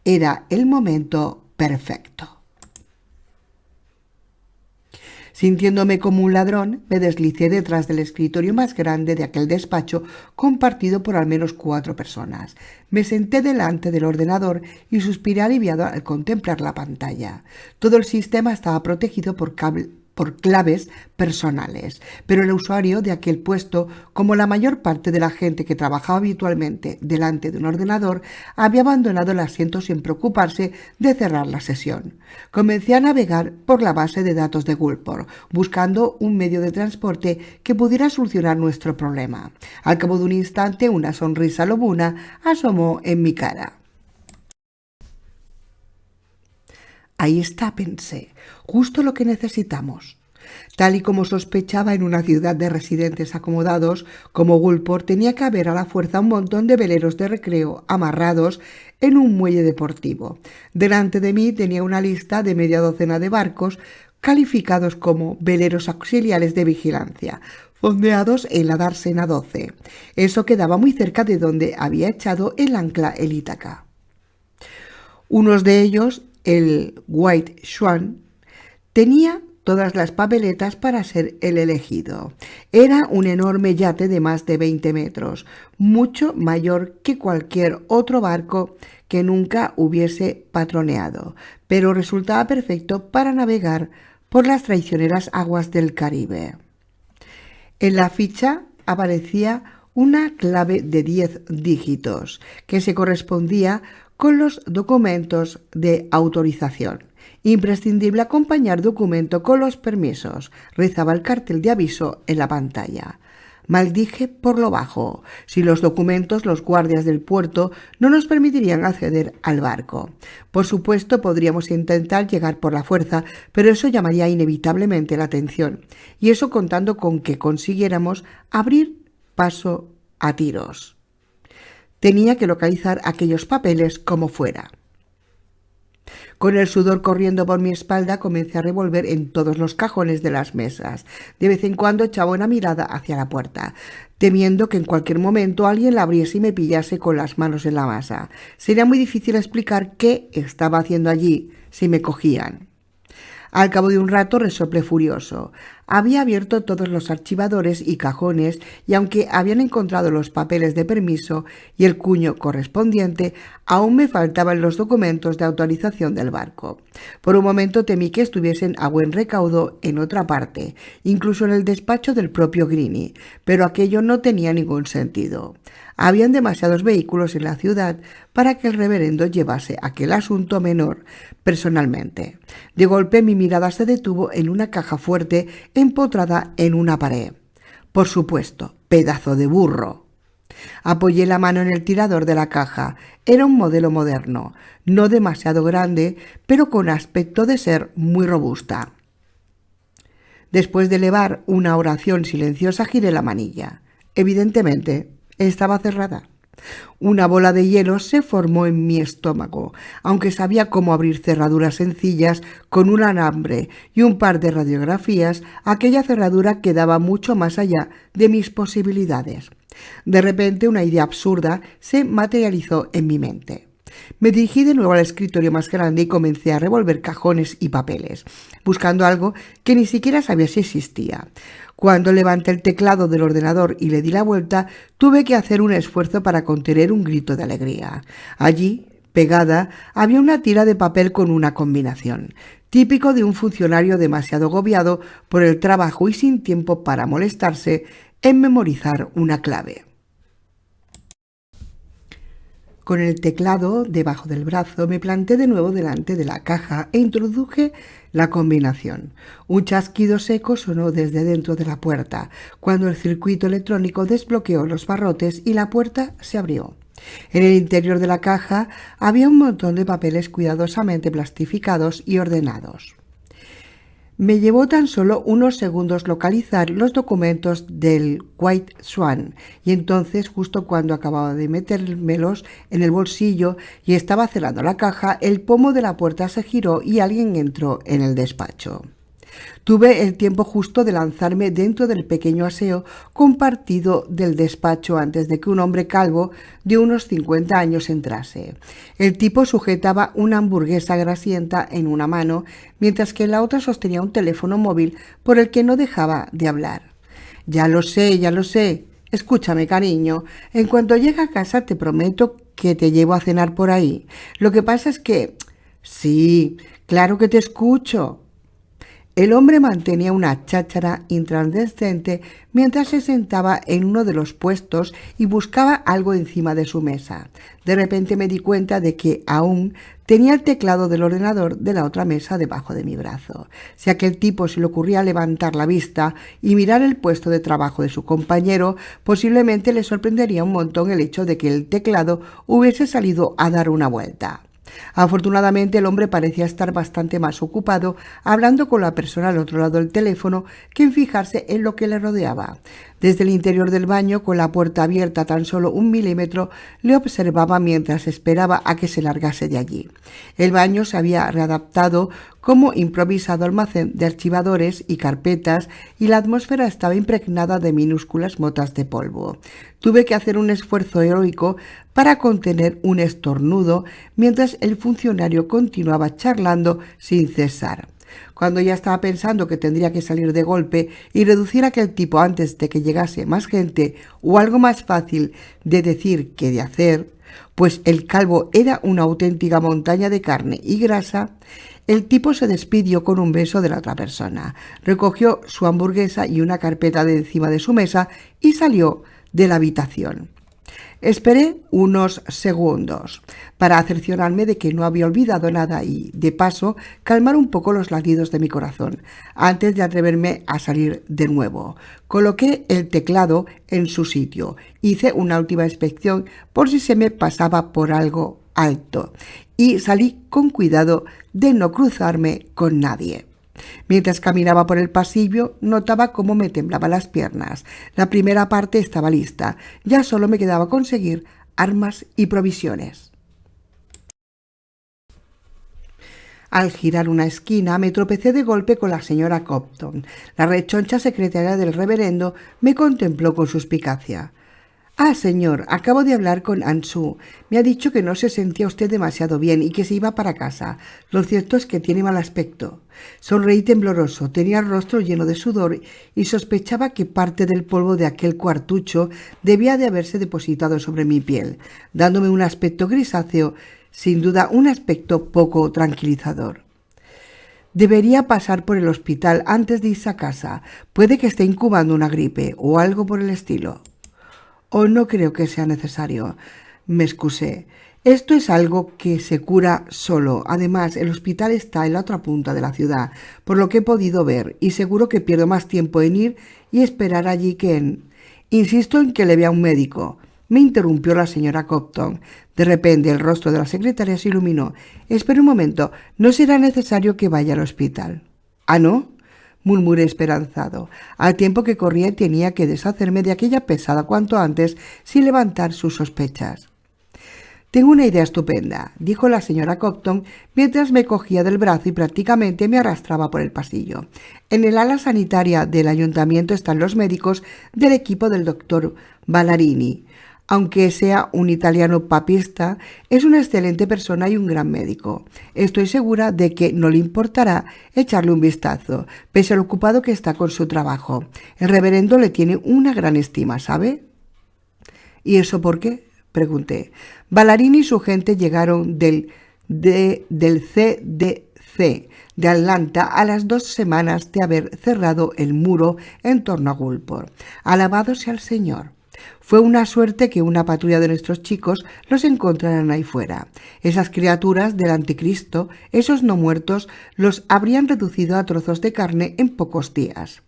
Era el momento perfecto. Sintiéndome como un ladrón, me deslicé detrás del escritorio más grande de aquel despacho compartido por al menos 4 personas. Me senté delante del ordenador y suspiré aliviado al contemplar la pantalla. Todo el sistema estaba protegido por claves personales, pero el usuario de aquel puesto, como la mayor parte de la gente que trabajaba habitualmente delante de un ordenador, había abandonado el asiento sin preocuparse de cerrar la sesión. Comencé a navegar por la base de datos de Gulfport, buscando un medio de transporte que pudiera solucionar nuestro problema. Al cabo de un instante, una sonrisa lobuna asomó en mi cara. Ahí está, pensé, justo lo que necesitamos. Tal y como sospechaba, en una ciudad de residentes acomodados como Gulfport tenía que haber a la fuerza un montón de veleros de recreo amarrados en un muelle deportivo. Delante de mí tenía una lista de media docena de barcos calificados como veleros auxiliares de vigilancia, fondeados en la dársena 12. Eso quedaba muy cerca de donde había echado el ancla el Ítaca. Unos de ellos, el White Swan, tenía todas las papeletas para ser el elegido. Era un enorme yate de más de 20 metros, mucho mayor que cualquier otro barco que nunca hubiese patroneado, pero resultaba perfecto para navegar por las traicioneras aguas del Caribe. En la ficha aparecía una clave de 10 dígitos que se correspondía con los documentos de autorización. Imprescindible acompañar documento con los permisos, rezaba el cartel de aviso en la pantalla. Maldije por lo bajo. Sin los documentos, los guardias del puerto no nos permitirían acceder al barco. Por supuesto, podríamos intentar llegar por la fuerza, pero eso llamaría inevitablemente la atención, y eso contando con que consiguiéramos abrir paso a tiros. Tenía que localizar aquellos papeles como fuera. Con el sudor corriendo por mi espalda, comencé a revolver en todos los cajones de las mesas. De vez en cuando echaba una mirada hacia la puerta, temiendo que en cualquier momento alguien la abriese y me pillase con las manos en la masa. Sería muy difícil explicar qué estaba haciendo allí si me cogían. Al cabo de un rato resoplé furioso. Había abierto todos los archivadores y cajones, y aunque habían encontrado los papeles de permiso y el cuño correspondiente, aún me faltaban los documentos de autorización del barco. Por un momento temí que estuviesen a buen recaudo en otra parte, incluso en el despacho del propio Greene, pero aquello no tenía ningún sentido. Habían demasiados vehículos en la ciudad para que el reverendo llevase aquel asunto menor personalmente. De golpe mi mirada se detuvo en una caja fuerte empotrada en una pared. Por supuesto, pedazo de burro. Apoyé la mano en el tirador de la caja. Era un modelo moderno, no demasiado grande, pero con aspecto de ser muy robusta. Después de elevar una oración silenciosa, giré la manilla. Evidentemente, estaba cerrada. Una bola de hielo se formó en mi estómago. Aunque sabía cómo abrir cerraduras sencillas con un alambre y un par de radiografías, aquella cerradura quedaba mucho más allá de mis posibilidades. De repente, una idea absurda se materializó en mi mente. Me dirigí de nuevo al escritorio más grande y comencé a revolver cajones y papeles, buscando algo que ni siquiera sabía si existía. Cuando levanté el teclado del ordenador y le di la vuelta, tuve que hacer un esfuerzo para contener un grito de alegría. Allí, pegada, había una tira de papel con una combinación, típico de un funcionario demasiado agobiado por el trabajo y sin tiempo para molestarse en memorizar una clave. Con el teclado debajo del brazo me planté de nuevo delante de la caja e introduje la combinación. Un chasquido seco sonó desde dentro de la puerta, cuando el circuito electrónico desbloqueó los barrotes y la puerta se abrió. En el interior de la caja había un montón de papeles cuidadosamente plastificados y ordenados. Me llevó tan solo unos segundos localizar los documentos del White Swan, y entonces, justo cuando acababa de metérmelos en el bolsillo y estaba cerrando la caja, el pomo de la puerta se giró y alguien entró en el despacho. Tuve el tiempo justo de lanzarme dentro del pequeño aseo compartido del despacho antes de que un hombre calvo de unos 50 años entrase. El tipo sujetaba una hamburguesa grasienta en una mano, mientras que en la otra sostenía un teléfono móvil por el que no dejaba de hablar. Ya lo sé, ya lo sé. Escúchame, cariño. En cuanto llegue a casa te prometo que te llevo a cenar por ahí. Lo que pasa es que... Sí, claro que te escucho. El hombre mantenía una cháchara intransigente mientras se sentaba en uno de los puestos y buscaba algo encima de su mesa. De repente me di cuenta de que aún tenía el teclado del ordenador de la otra mesa debajo de mi brazo. Si a aquel tipo se le ocurría levantar la vista y mirar el puesto de trabajo de su compañero, posiblemente le sorprendería un montón el hecho de que el teclado hubiese salido a dar una vuelta. Afortunadamente el hombre parecía estar bastante más ocupado hablando con la persona al otro lado del teléfono que en fijarse en lo que le rodeaba. Desde el interior del baño, con la puerta abierta tan solo 1 milímetro, le observaba mientras esperaba a que se largase de allí. El baño se había readaptado como improvisado almacén de archivadores y carpetas y la atmósfera estaba impregnada de minúsculas motas de polvo. Tuve que hacer un esfuerzo heroico para contener un estornudo mientras el funcionario continuaba charlando sin cesar. Cuando ya estaba pensando que tendría que salir de golpe y reducir a aquel tipo antes de que llegase más gente o algo más fácil de decir que de hacer, pues el calvo era una auténtica montaña de carne y grasa, el tipo se despidió con un beso de la otra persona, recogió su hamburguesa y una carpeta de encima de su mesa y salió de la habitación. Esperé unos segundos para cerciorarme de que no había olvidado nada y, de paso, calmar un poco los latidos de mi corazón antes de atreverme a salir de nuevo. Coloqué el teclado en su sitio, hice una última inspección por si se me pasaba por algo alto y salí con cuidado de no cruzarme con nadie. Mientras caminaba por el pasillo, notaba cómo me temblaban las piernas. La primera parte estaba lista. Ya solo me quedaba conseguir armas y provisiones. Al girar una esquina, me tropecé de golpe con la señora Copton. La rechoncha secretaria del reverendo me contempló con suspicacia. «Ah, señor, acabo de hablar con Ansu. Me ha dicho que no se sentía usted demasiado bien y que se iba para casa. Lo cierto es que tiene mal aspecto». Sonreí tembloroso. Tenía el rostro lleno de sudor y sospechaba que parte del polvo de aquel cuartucho debía de haberse depositado sobre mi piel, dándome un aspecto grisáceo, sin duda un aspecto poco tranquilizador. «Debería pasar por el hospital antes de irse a casa. Puede que esté incubando una gripe o algo por el estilo». «Oh, no creo que sea necesario», me excusé. «Esto es algo que se cura solo. Además, el hospital está en la otra punta de la ciudad, por lo que he podido ver, y seguro que pierdo más tiempo en ir y esperar allí que en... Insisto en que le vea un médico», me interrumpió la señora Copton. De repente el rostro de la secretaria se iluminó. «Espera un momento, no será necesario que vaya al hospital». «¿Ah, no?», murmuré esperanzado, al tiempo que corría y tenía que deshacerme de aquella pesada cuanto antes sin levantar sus sospechas. «Tengo una idea estupenda», dijo la señora Copton mientras me cogía del brazo y prácticamente me arrastraba por el pasillo. «En el ala sanitaria del ayuntamiento están los médicos del equipo del doctor Ballarini. Aunque sea un italiano papista, es una excelente persona y un gran médico. Estoy segura de que no le importará echarle un vistazo, pese al ocupado que está con su trabajo. El reverendo le tiene una gran estima, ¿sabe?» «¿Y eso por qué?», pregunté. «Ballarini y su gente llegaron del CDC de Atlanta a las 2 semanas de haber cerrado el muro en torno a Gulfport. Alabado sea el Señor. Fue una suerte que una patrulla de nuestros chicos los encontraran ahí fuera. Esas criaturas del anticristo, esos no muertos, los habrían reducido a trozos de carne en pocos días.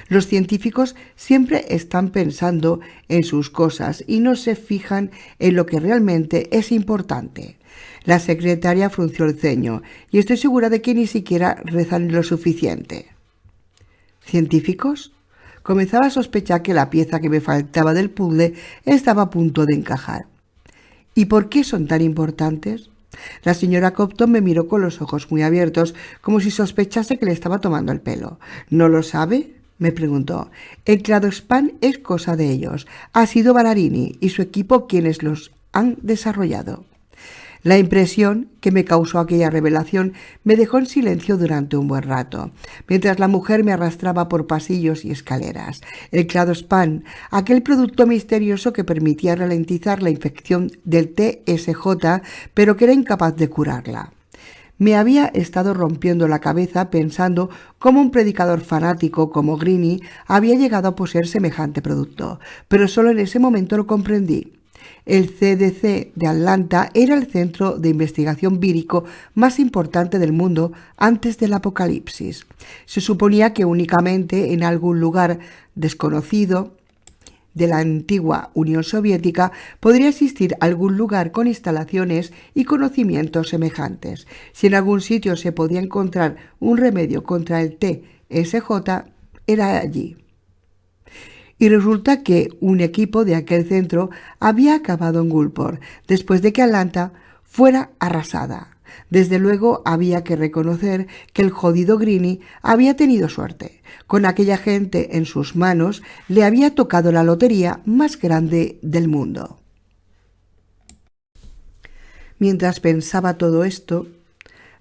Los científicos siempre están pensando en sus cosas y no se fijan en lo que realmente es importante». La secretaria frunció el ceño y estoy segura de que ni siquiera rezan lo suficiente. ¿Científicos? Comenzaba a sospechar que la pieza que me faltaba del puzzle estaba a punto de encajar. «¿Y por qué son tan importantes?». La señora Copton me miró con los ojos muy abiertos, como si sospechase que le estaba tomando el pelo. ¿No lo sabe?, me preguntó. El cladospan es cosa de ellos. Ha sido Ballarini y su equipo quienes los han desarrollado. La impresión que me causó aquella revelación me dejó en silencio durante un buen rato, mientras la mujer me arrastraba por pasillos y escaleras. El cladospan, aquel producto misterioso que permitía ralentizar la infección del TSJ, pero que era incapaz de curarla. Me había estado rompiendo la cabeza pensando cómo un predicador fanático como Greene había llegado a poseer semejante producto, pero solo en ese momento lo comprendí. El CDC de Atlanta era el centro de investigación vírico más importante del mundo antes del apocalipsis. Se suponía que únicamente en algún lugar desconocido de la antigua Unión Soviética podría existir algún lugar con instalaciones y conocimientos semejantes. Si en algún sitio se podía encontrar un remedio contra el TSJ, era allí. Y resulta que un equipo de aquel centro había acabado en Gulfport después de que Atlanta fuera arrasada. Desde luego había que reconocer que el jodido Greene había tenido suerte. Con aquella gente en sus manos le había tocado la lotería más grande del mundo. Mientras pensaba todo esto,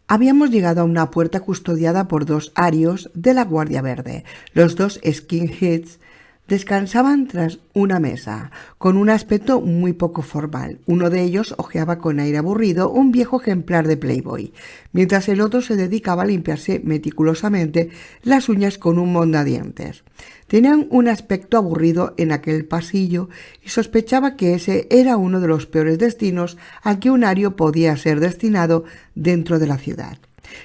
habíamos llegado a una puerta custodiada por dos arios de la Guardia Verde. Los dos skinheads descansaban tras una mesa, con un aspecto muy poco formal. Uno de ellos hojeaba con aire aburrido un viejo ejemplar de Playboy, mientras el otro se dedicaba a limpiarse meticulosamente las uñas con un mondadientes. Tenían un aspecto aburrido en aquel pasillo y sospechaba que ese era uno de los peores destinos a que un ario podía ser destinado dentro de la ciudad.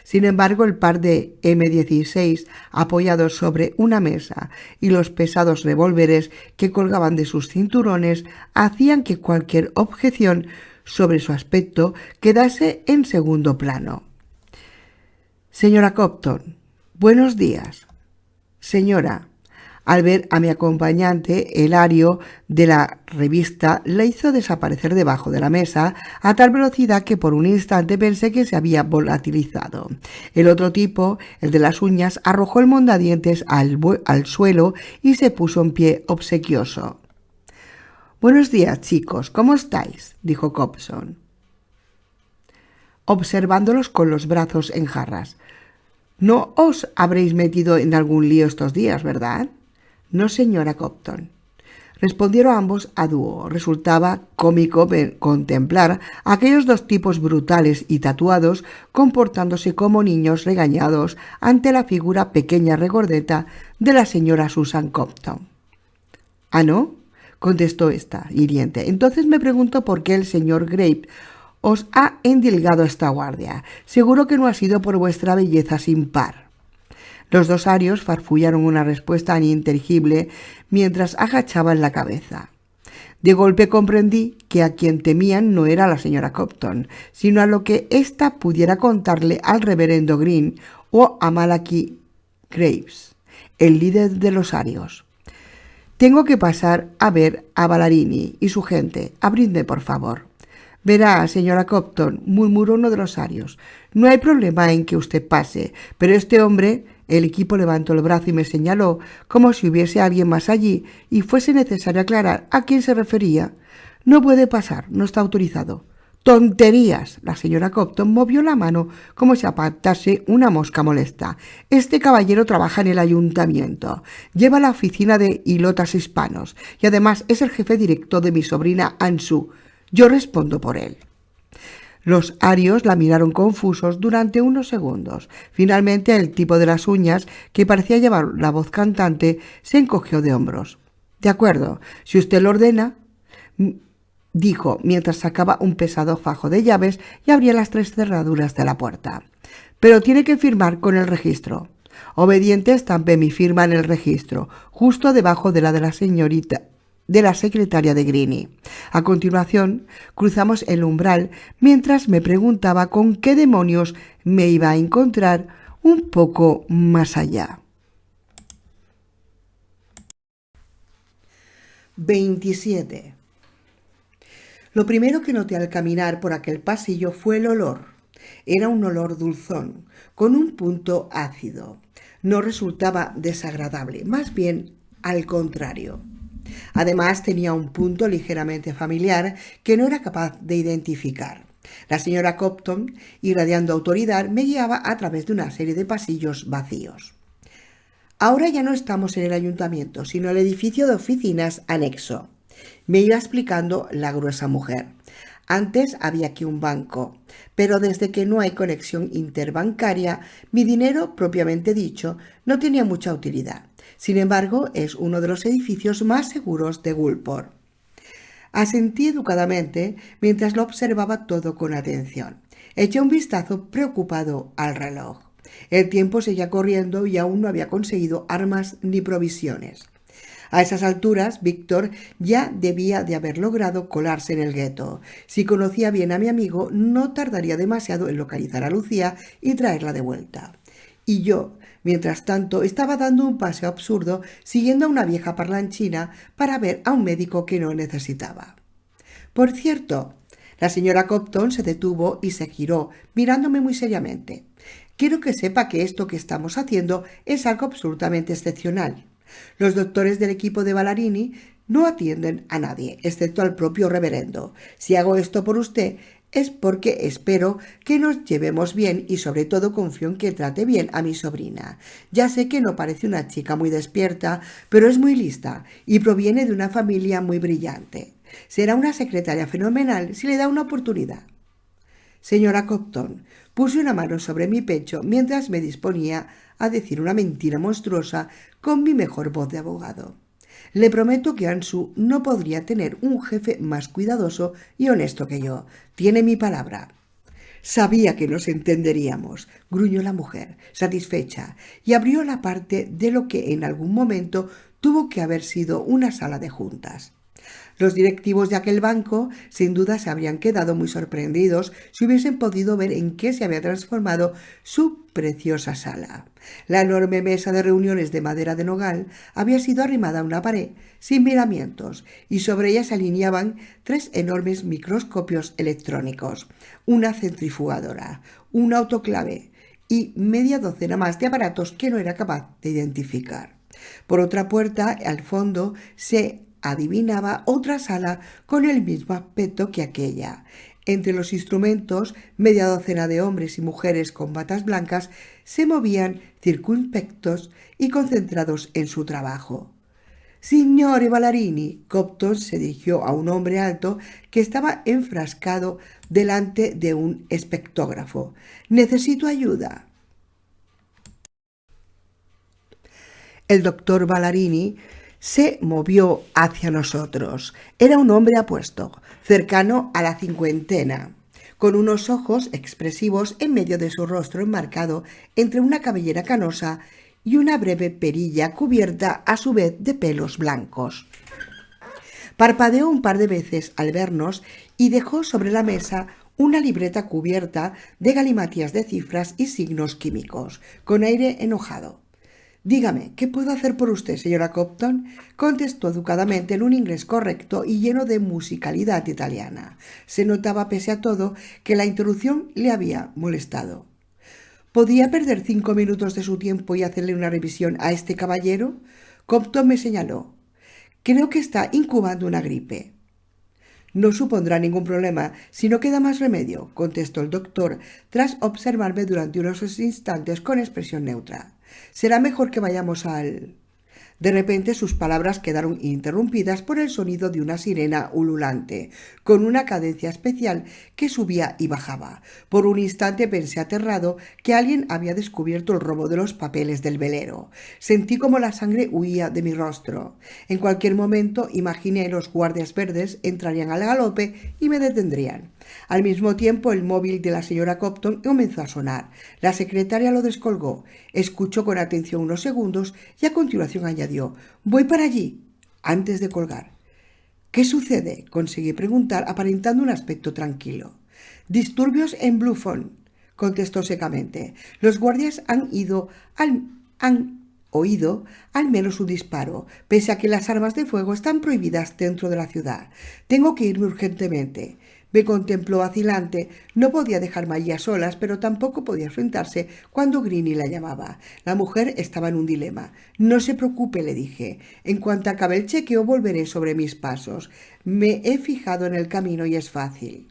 Sin embargo, el par de M16 apoyados sobre una mesa y los pesados revólveres que colgaban de sus cinturones hacían que cualquier objeción sobre su aspecto quedase en segundo plano. Señora Copton, buenos días. Señora. Al ver a mi acompañante, el ario de la revista la hizo desaparecer debajo de la mesa a tal velocidad que por un instante pensé que se había volatilizado. El otro tipo, el de las uñas, arrojó el mondadientes al suelo y se puso en pie obsequioso. «Buenos días, chicos, ¿cómo estáis?», dijo Copson, observándolos con los brazos en jarras. «No os habréis metido en algún lío estos días, ¿verdad?» «No, señora Copton», respondieron ambos a dúo. Resultaba cómico contemplar a aquellos dos tipos brutales y tatuados comportándose como niños regañados ante la figura pequeña regordeta de la señora Susan Copton. «¿Ah, no?», contestó esta, hiriente. «Entonces me pregunto por qué el señor Grape os ha endilgado esta guardia. Seguro que no ha sido por vuestra belleza sin par». Los dos arios farfullaron una respuesta ininteligible mientras agachaban la cabeza. De golpe comprendí que a quien temían no era a la señora Copton, sino a lo que ésta pudiera contarle al reverendo Greene o a Malachi Graves, el líder de los arios. «Tengo que pasar a ver a Ballarini y su gente. Abridme, por favor». «Verá, señora Copton», murmuró uno de los arios, «no hay problema en que usted pase, pero este hombre...». El equipo levantó el brazo y me señaló como si hubiese alguien más allí y fuese necesario aclarar a quién se refería. «No puede pasar, no está autorizado». «¡Tonterías!». La señora Copton movió la mano como si apartase una mosca molesta. «Este caballero trabaja en el ayuntamiento, lleva la oficina de hilotas hispanos y además es el jefe directo de mi sobrina Ansu. Yo respondo por él». Los arios la miraron confusos durante unos segundos. Finalmente el tipo de las uñas, que parecía llevar la voz cantante, se encogió de hombros. «De acuerdo, si usted lo ordena», dijo mientras sacaba un pesado fajo de llaves y abría las 3 cerraduras de la puerta. «Pero tiene que firmar con el registro». Obediente estampé mi firma en el registro, justo debajo de la de la secretaria de Greene. A continuación, cruzamos el umbral mientras me preguntaba con qué demonios me iba a encontrar un poco más allá. 27. Lo primero que noté al caminar por aquel pasillo fue el olor. Era un olor dulzón, con un punto ácido. No resultaba desagradable, más bien al contrario. Además, tenía un punto ligeramente familiar que no era capaz de identificar. La señora Copton, irradiando autoridad, me guiaba a través de una serie de pasillos vacíos. Ahora ya no estamos en el ayuntamiento, sino en el edificio de oficinas anexo, me iba explicando la gruesa mujer. Antes había aquí un banco, pero desde que no hay conexión interbancaria, mi dinero, propiamente dicho, no tenía mucha utilidad. Sin embargo, es uno de los edificios más seguros de Gulport. Asentí educadamente mientras lo observaba todo con atención. Eché un vistazo preocupado al reloj. El tiempo seguía corriendo y aún no había conseguido armas ni provisiones. A esas alturas, Víctor ya debía de haber logrado colarse en el gueto. Si conocía bien a mi amigo, no tardaría demasiado en localizar a Lucía y traerla de vuelta. Y yo, mientras tanto, estaba dando un paseo absurdo siguiendo a una vieja parlanchina para ver a un médico que no necesitaba. Por cierto, la señora Copton se detuvo y se giró, mirándome muy seriamente. Quiero que sepa que esto que estamos haciendo es algo absolutamente excepcional. Los doctores del equipo de Ballarini no atienden a nadie, excepto al propio reverendo. Si hago esto por usted, es porque espero que nos llevemos bien y sobre todo confío en que trate bien a mi sobrina. Ya sé que no parece una chica muy despierta, pero es muy lista y proviene de una familia muy brillante. Será una secretaria fenomenal si le da una oportunidad. Señora Copton, puse una mano sobre mi pecho mientras me disponía a decir una mentira monstruosa con mi mejor voz de abogado. Le prometo que Ansu no podría tener un jefe más cuidadoso y honesto que yo. Tiene mi palabra. Sabía que nos entenderíamos, gruñó la mujer, satisfecha, y abrió la parte de lo que en algún momento tuvo que haber sido una sala de juntas. Los directivos de aquel banco sin duda se habrían quedado muy sorprendidos si hubiesen podido ver en qué se había transformado su preciosa sala. La enorme mesa de reuniones de madera de nogal había sido arrimada a una pared sin miramientos y sobre ella se alineaban 3 enormes microscopios electrónicos, una centrifugadora, un autoclave y media docena más de aparatos que no era capaz de identificar. Por otra puerta, al fondo, se adivinaba otra sala con el mismo aspecto que aquella. Entre los instrumentos, media docena de hombres y mujeres con batas blancas se movían circunspectos y concentrados en su trabajo. «Signore Ballarini», Copton se dirigió a un hombre alto que estaba enfrascado delante de un espectógrafo. «Necesito ayuda». El doctor Ballarini se movió hacia nosotros. Era un hombre apuesto, cercano a la cincuentena, con unos ojos expresivos en medio de su rostro enmarcado entre una cabellera canosa y una breve perilla cubierta a su vez de pelos blancos. Parpadeó un par de veces al vernos y dejó sobre la mesa una libreta cubierta de galimatías de cifras y signos químicos, con aire enojado. «Dígame, ¿qué puedo hacer por usted, señora Copton?», contestó educadamente en un inglés correcto y lleno de musicalidad italiana. Se notaba, pese a todo, que la interrupción le había molestado. «¿Podría perder 5 minutos de su tiempo y hacerle una revisión a este caballero?». Copton me señaló. «Creo que está incubando una gripe». «No supondrá ningún problema si no queda más remedio», contestó el doctor, tras observarme durante unos instantes con expresión neutra. «Será mejor que vayamos al...». De repente sus palabras quedaron interrumpidas por el sonido de una sirena ululante, con una cadencia especial que subía y bajaba. Por un instante pensé aterrado que alguien había descubierto el robo de los papeles del velero. Sentí como la sangre huía de mi rostro. En cualquier momento imaginé los guardias verdes entrarían al galope y me detendrían. Al mismo tiempo el móvil de la señora Copton comenzó a sonar. La secretaria lo descolgó, escuchó con atención unos segundos y a continuación añadió: «Voy para allí», antes de colgar. «¿Qué sucede?», conseguí preguntar, aparentando un aspecto tranquilo. «Disturbios en Bluffon», contestó secamente. «Los guardias han oído al menos un disparo, pese a que las armas de fuego están prohibidas dentro de la ciudad. Tengo que irme urgentemente. Me contempló vacilante. No podía dejarme allí a solas, pero tampoco podía enfrentarse cuando Greenie la llamaba. La mujer estaba en un dilema. No se preocupe, le dije. En cuanto acabe el chequeo volveré sobre mis pasos. Me he fijado en el camino y es fácil.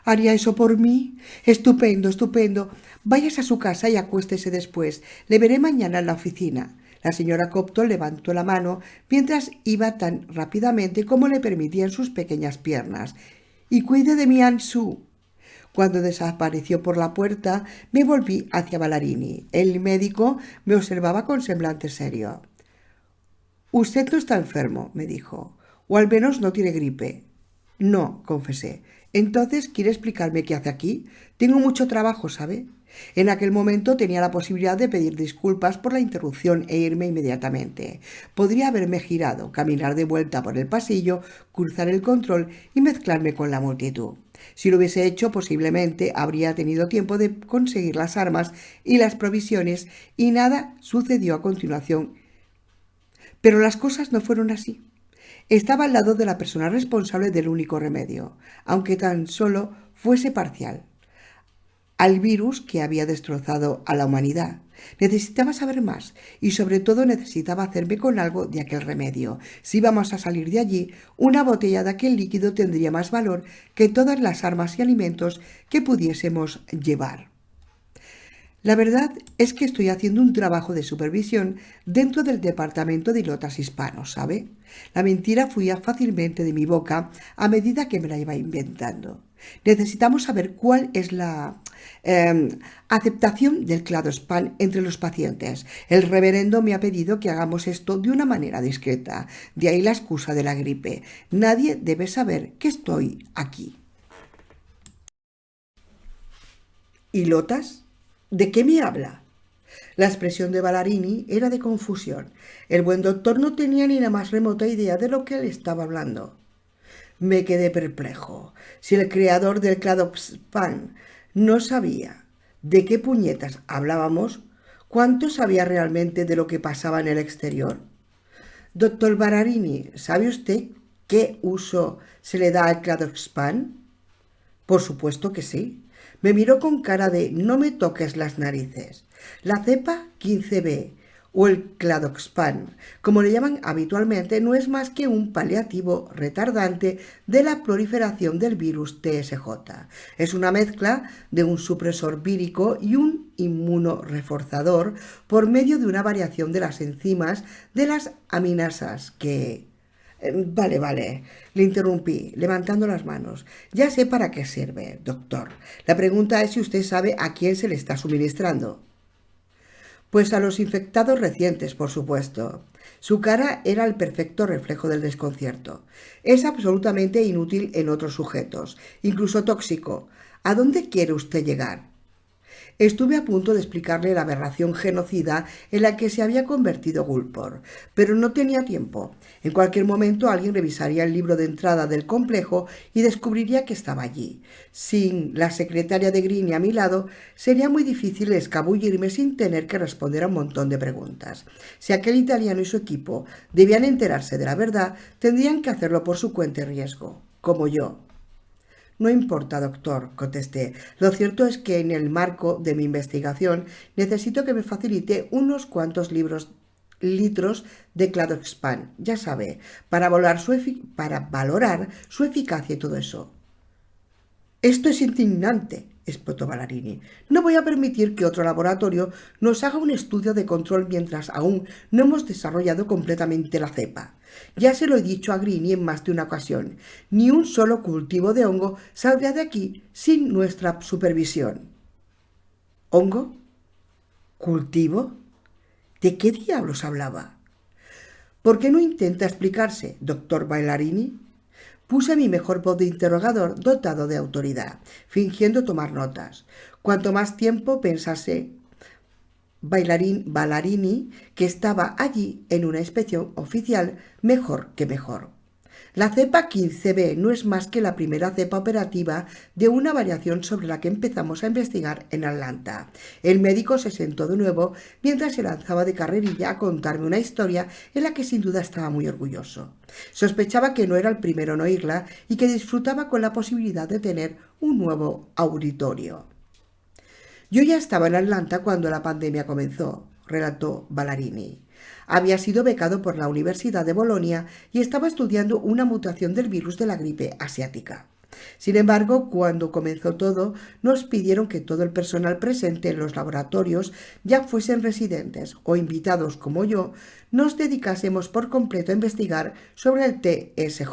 ¿Haría eso por mí? Estupendo, estupendo. Váyase a su casa y acuéstese después. Le veré mañana en la oficina. La señora Copton levantó la mano mientras iba tan rápidamente como le permitían sus pequeñas piernas. Y cuide de mi Ansu. Cuando desapareció por la puerta, me volví hacia Ballarini. El médico me observaba con semblante serio. «Usted no está enfermo», me dijo, «o al menos no tiene gripe». «No», confesé. «Entonces, ¿quiere explicarme qué hace aquí? Tengo mucho trabajo, ¿sabe?» En aquel momento tenía la posibilidad de pedir disculpas por la interrupción e irme inmediatamente. Podría haberme girado, caminar de vuelta por el pasillo, cruzar el control y mezclarme con la multitud. Si lo hubiese hecho, posiblemente habría tenido tiempo de conseguir las armas y las provisiones, y nada sucedió a continuación. Pero las cosas no fueron así. Estaba al lado de la persona responsable del único remedio, aunque tan solo fuese parcial, al virus que había destrozado a la humanidad. Necesitaba saber más y sobre todo necesitaba hacerme con algo de aquel remedio. Si íbamos a salir de allí, una botella de aquel líquido tendría más valor que todas las armas y alimentos que pudiésemos llevar. La verdad es que estoy haciendo un trabajo de supervisión dentro del departamento de ilotas hispanos, ¿sabe? La mentira fluía fácilmente de mi boca a medida que me la iba inventando. Necesitamos saber cuál es la aceptación del cladospan entre los pacientes. El reverendo me ha pedido que hagamos esto de una manera discreta. De ahí la excusa de la gripe. Nadie debe saber que estoy aquí. ¿Ilotas? ¿De qué me habla? La expresión de Ballarini era de confusión. El buen doctor no tenía ni la más remota idea de lo que le estaba hablando. Me quedé perplejo. Si el creador del cladospan no sabía de qué puñetas hablábamos, ¿cuánto sabía realmente de lo que pasaba en el exterior? Doctor Ballarini, ¿sabe usted qué uso se le da al cladospan? Por supuesto que sí. Me miró con cara de «no me toques las narices». La cepa 15B, o el cladospan, como le llaman habitualmente, no es más que un paliativo retardante de la proliferación del virus TSJ. Es una mezcla de un supresor vírico y un inmunoreforzador por medio de una variación de las enzimas de las aminasas que... Vale, le interrumpí, levantando las manos. Ya sé para qué sirve, doctor. La pregunta es si usted sabe a quién se le está suministrando. Pues a los infectados recientes, por supuesto. Su cara era el perfecto reflejo del desconcierto. Es absolutamente inútil en otros sujetos, incluso tóxico. ¿A dónde quiere usted llegar? Estuve a punto de explicarle la aberración genocida en la que se había convertido Gulfport, pero no tenía tiempo. En cualquier momento alguien revisaría el libro de entrada del complejo y descubriría que estaba allí. Sin la secretaria de Greenie a mi lado, sería muy difícil escabullirme sin tener que responder a un montón de preguntas. Si aquel italiano y su equipo debían enterarse de la verdad, tendrían que hacerlo por su cuenta y riesgo, como yo. No importa, doctor, contesté. Lo cierto es que en el marco de mi investigación necesito que me facilite unos cuantos litros de cladospan, ya sabe, para valorar su eficacia y todo eso. «Esto es indignante», explotó Ballarini. «No voy a permitir que otro laboratorio nos haga un estudio de control mientras aún no hemos desarrollado completamente la cepa. Ya se lo he dicho a Greenie en más de una ocasión. Ni un solo cultivo de hongo saldrá de aquí sin nuestra supervisión». ¿Hongo? ¿Cultivo? ¿De qué diablos hablaba? ¿Por qué no intenta explicarse, doctor Ballarini? Puse mi mejor voz de interrogador dotado de autoridad, fingiendo tomar notas. Cuanto más tiempo pensase Ballarini que estaba allí en una inspección oficial, mejor que mejor. La cepa 15B no es más que la primera cepa operativa de una variación sobre la que empezamos a investigar en Atlanta. El médico se sentó de nuevo mientras se lanzaba de carrerilla a contarme una historia en la que sin duda estaba muy orgulloso. Sospechaba que no era el primero en oírla y que disfrutaba con la posibilidad de tener un nuevo auditorio. Yo ya estaba en Atlanta cuando la pandemia comenzó, relató Ballarini. Había sido becado por la Universidad de Bolonia y estaba estudiando una mutación del virus de la gripe asiática. Sin embargo, cuando comenzó todo, nos pidieron que todo el personal presente en los laboratorios, ya fuesen residentes o invitados como yo, nos dedicásemos por completo a investigar sobre el TSJ.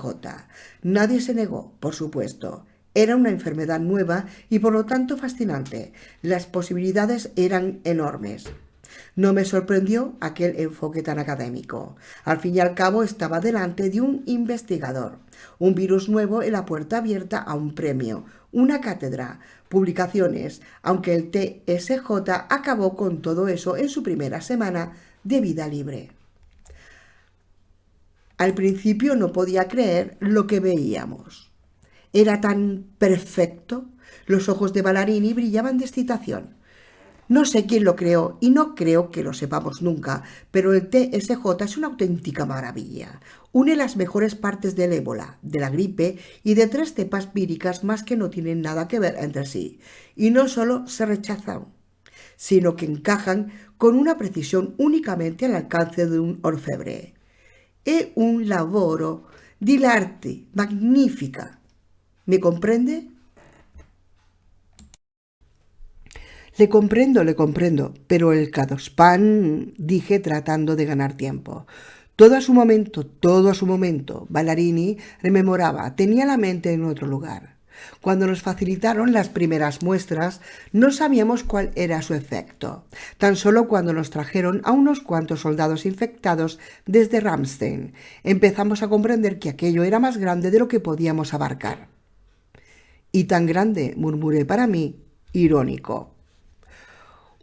Nadie se negó, por supuesto. Era una enfermedad nueva y por lo tanto fascinante. Las posibilidades eran enormes. No me sorprendió aquel enfoque tan académico. Al fin y al cabo estaba delante de un investigador. Un virus nuevo en la puerta abierta a un premio, una cátedra, publicaciones, aunque el TSJ acabó con todo eso en su primera semana de vida libre. Al principio no podía creer lo que veíamos. Era tan perfecto. Los ojos de Ballarini brillaban de excitación. No sé quién lo creó y no creo que lo sepamos nunca, pero el TSJ es una auténtica maravilla. Une las mejores partes del ébola, de la gripe y de 3 cepas víricas más que no tienen nada que ver entre sí. Y no solo se rechazan, sino que encajan con una precisión únicamente al alcance de un orfebre. È un lavoro dell'arte magnífica. ¿Me comprende? Le comprendo, pero el Cadospan, dije tratando de ganar tiempo. Todo a su momento. Ballarini rememoraba, tenía la mente en otro lugar. Cuando nos facilitaron las primeras muestras, no sabíamos cuál era su efecto. Tan solo cuando nos trajeron a unos cuantos soldados infectados desde Ramstein, empezamos a comprender que aquello era más grande de lo que podíamos abarcar. Y tan grande, murmuré para mí, irónico.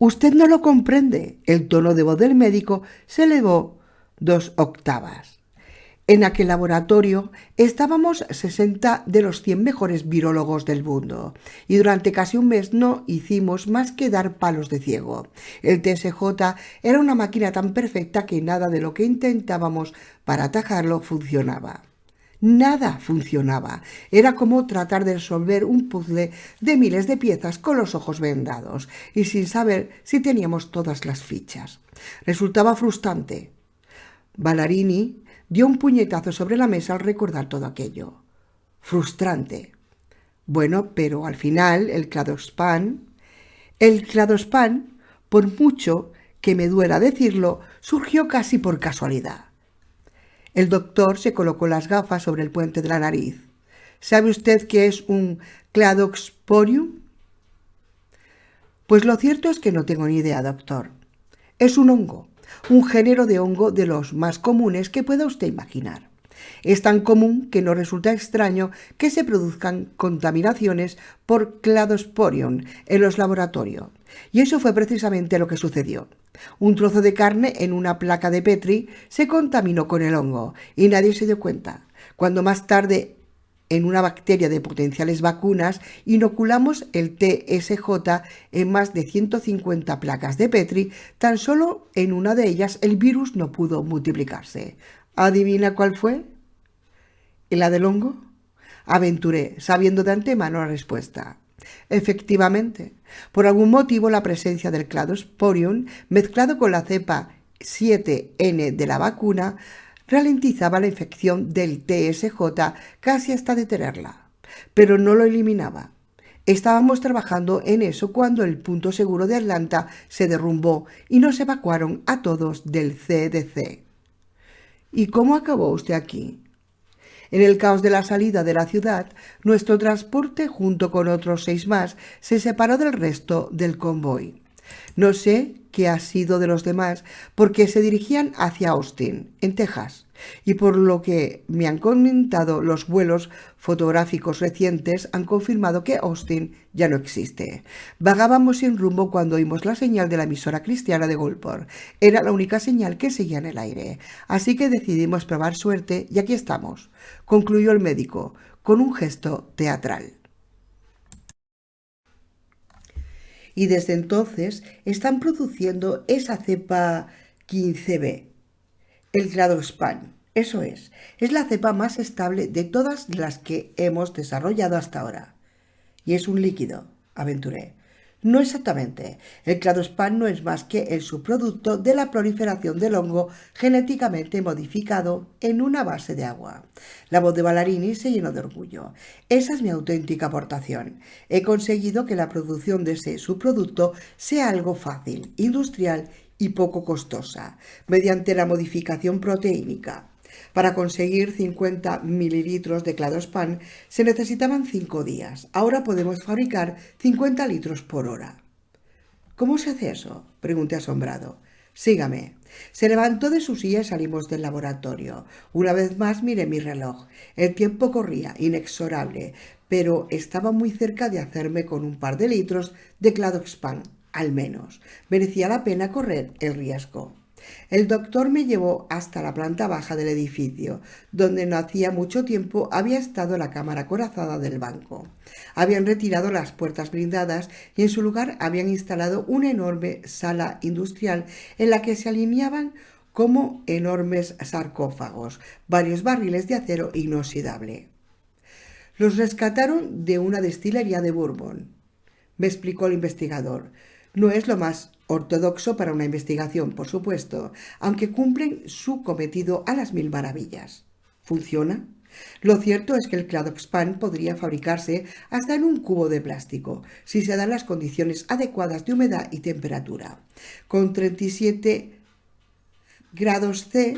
Usted no lo comprende. El tono de voz del médico se elevó 2 octavas. En aquel laboratorio estábamos 60 de los 100 mejores virólogos del mundo y durante casi un mes no hicimos más que dar palos de ciego. El TSJ era una máquina tan perfecta que nada de lo que intentábamos para atajarlo funcionaba. Nada funcionaba. Era como tratar de resolver un puzzle de miles de piezas con los ojos vendados y sin saber si teníamos todas las fichas. Resultaba frustrante. Ballarini dio un puñetazo sobre la mesa al recordar todo aquello. Frustrante. Bueno, pero al final el Cadospan, por mucho que me duela decirlo, surgió casi por casualidad. El doctor se colocó las gafas sobre el puente de la nariz. ¿Sabe usted qué es un Cladosporium? Pues lo cierto es que no tengo ni idea, doctor. Es un hongo, un género de hongo de los más comunes que pueda usted imaginar. Es tan común que no resulta extraño que se produzcan contaminaciones por Cladosporium en los laboratorios. Y eso fue precisamente lo que sucedió. Un trozo de carne en una placa de Petri se contaminó con el hongo y nadie se dio cuenta. Cuando más tarde, en una bacteria de potenciales vacunas, inoculamos el TSJ en más de 150 placas de Petri, tan solo en una de ellas el virus no pudo multiplicarse. ¿Adivina cuál fue? ¿La del hongo? Aventuré, sabiendo de antemano la respuesta. Efectivamente, por algún motivo la presencia del Cladosporium mezclado con la cepa 7N de la vacuna ralentizaba la infección del TSJ casi hasta detenerla, pero no lo eliminaba. Estábamos trabajando en eso cuando el punto seguro de Atlanta se derrumbó y nos evacuaron a todos del CDC. ¿Y cómo acabó usted aquí? En el caos de la salida de la ciudad, nuestro transporte, junto con otros 6 más, se separó del resto del convoy. No sé qué ha sido de los demás porque se dirigían hacia Austin, en Texas, y por lo que me han comentado, los vuelos fotográficos recientes han confirmado que Austin ya no existe. Vagábamos sin rumbo cuando oímos la señal de la emisora cristiana de Gulfport. Era la única señal que seguía en el aire, así que decidimos probar suerte y aquí estamos, concluyó el médico, con un gesto teatral. Y desde entonces están produciendo esa cepa 15B, el Cladospan. Eso es la cepa más estable de todas las que hemos desarrollado hasta ahora. Y es un líquido, aventuré. No exactamente. El cladospan no es más que el subproducto de la proliferación del hongo genéticamente modificado en una base de agua. La voz de Ballarini se llenó de orgullo. Esa es mi auténtica aportación. He conseguido que la producción de ese subproducto sea algo fácil, industrial y poco costosa, mediante la modificación proteínica. Para conseguir 50 mililitros de cladospan se necesitaban 5 días. Ahora podemos fabricar 50 litros por hora. ¿Cómo se hace eso?, pregunté asombrado. Sígame. Se levantó de su silla y salimos del laboratorio. Una vez más miré mi reloj. El tiempo corría, inexorable, pero estaba muy cerca de hacerme con un par de litros de cladospan, al menos. Merecía la pena correr el riesgo. El doctor me llevó hasta la planta baja del edificio, donde no hacía mucho tiempo había estado la cámara acorazada del banco. Habían retirado las puertas blindadas y en su lugar habían instalado una enorme sala industrial en la que se alineaban como enormes sarcófagos varios barriles de acero inoxidable. Los rescataron de una destilería de Bourbon, me explicó el investigador. No es lo más ortodoxo para una investigación, por supuesto, aunque cumplen su cometido a las mil maravillas. ¿Funciona? Lo cierto es que el cladospan podría fabricarse hasta en un cubo de plástico, si se dan las condiciones adecuadas de humedad y temperatura. Con 37 grados C,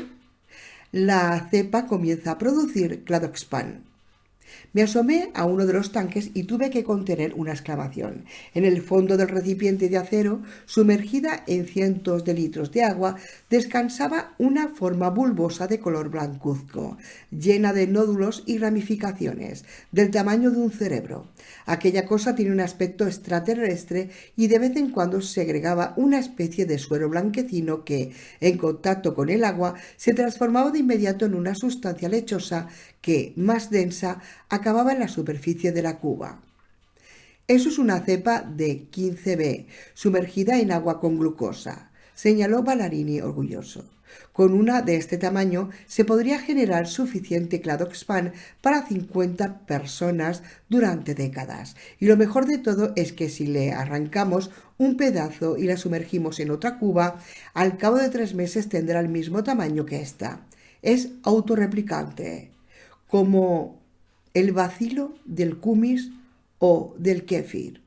la cepa comienza a producir cladospan. Me asomé a uno de los tanques y tuve que contener una exclamación. En el fondo del recipiente de acero, sumergida en cientos de litros de agua, descansaba una forma bulbosa de color blancuzco, llena de nódulos y ramificaciones, del tamaño de un cerebro. Aquella cosa tiene un aspecto extraterrestre y de vez en cuando segregaba una especie de suero blanquecino que, en contacto con el agua, se transformaba de inmediato en una sustancia lechosa que, más densa, acababa en la superficie de la cuba. Eso es una cepa de 15B, sumergida en agua con glucosa, señaló Ballarini orgulloso. Con una de este tamaño se podría generar suficiente cladospan para 50 personas durante décadas. Y lo mejor de todo es que si le arrancamos un pedazo y la sumergimos en otra cuba, al cabo de 3 meses tendrá el mismo tamaño que esta. Es autorreplicante, como el bacilo del kumis o del kéfir.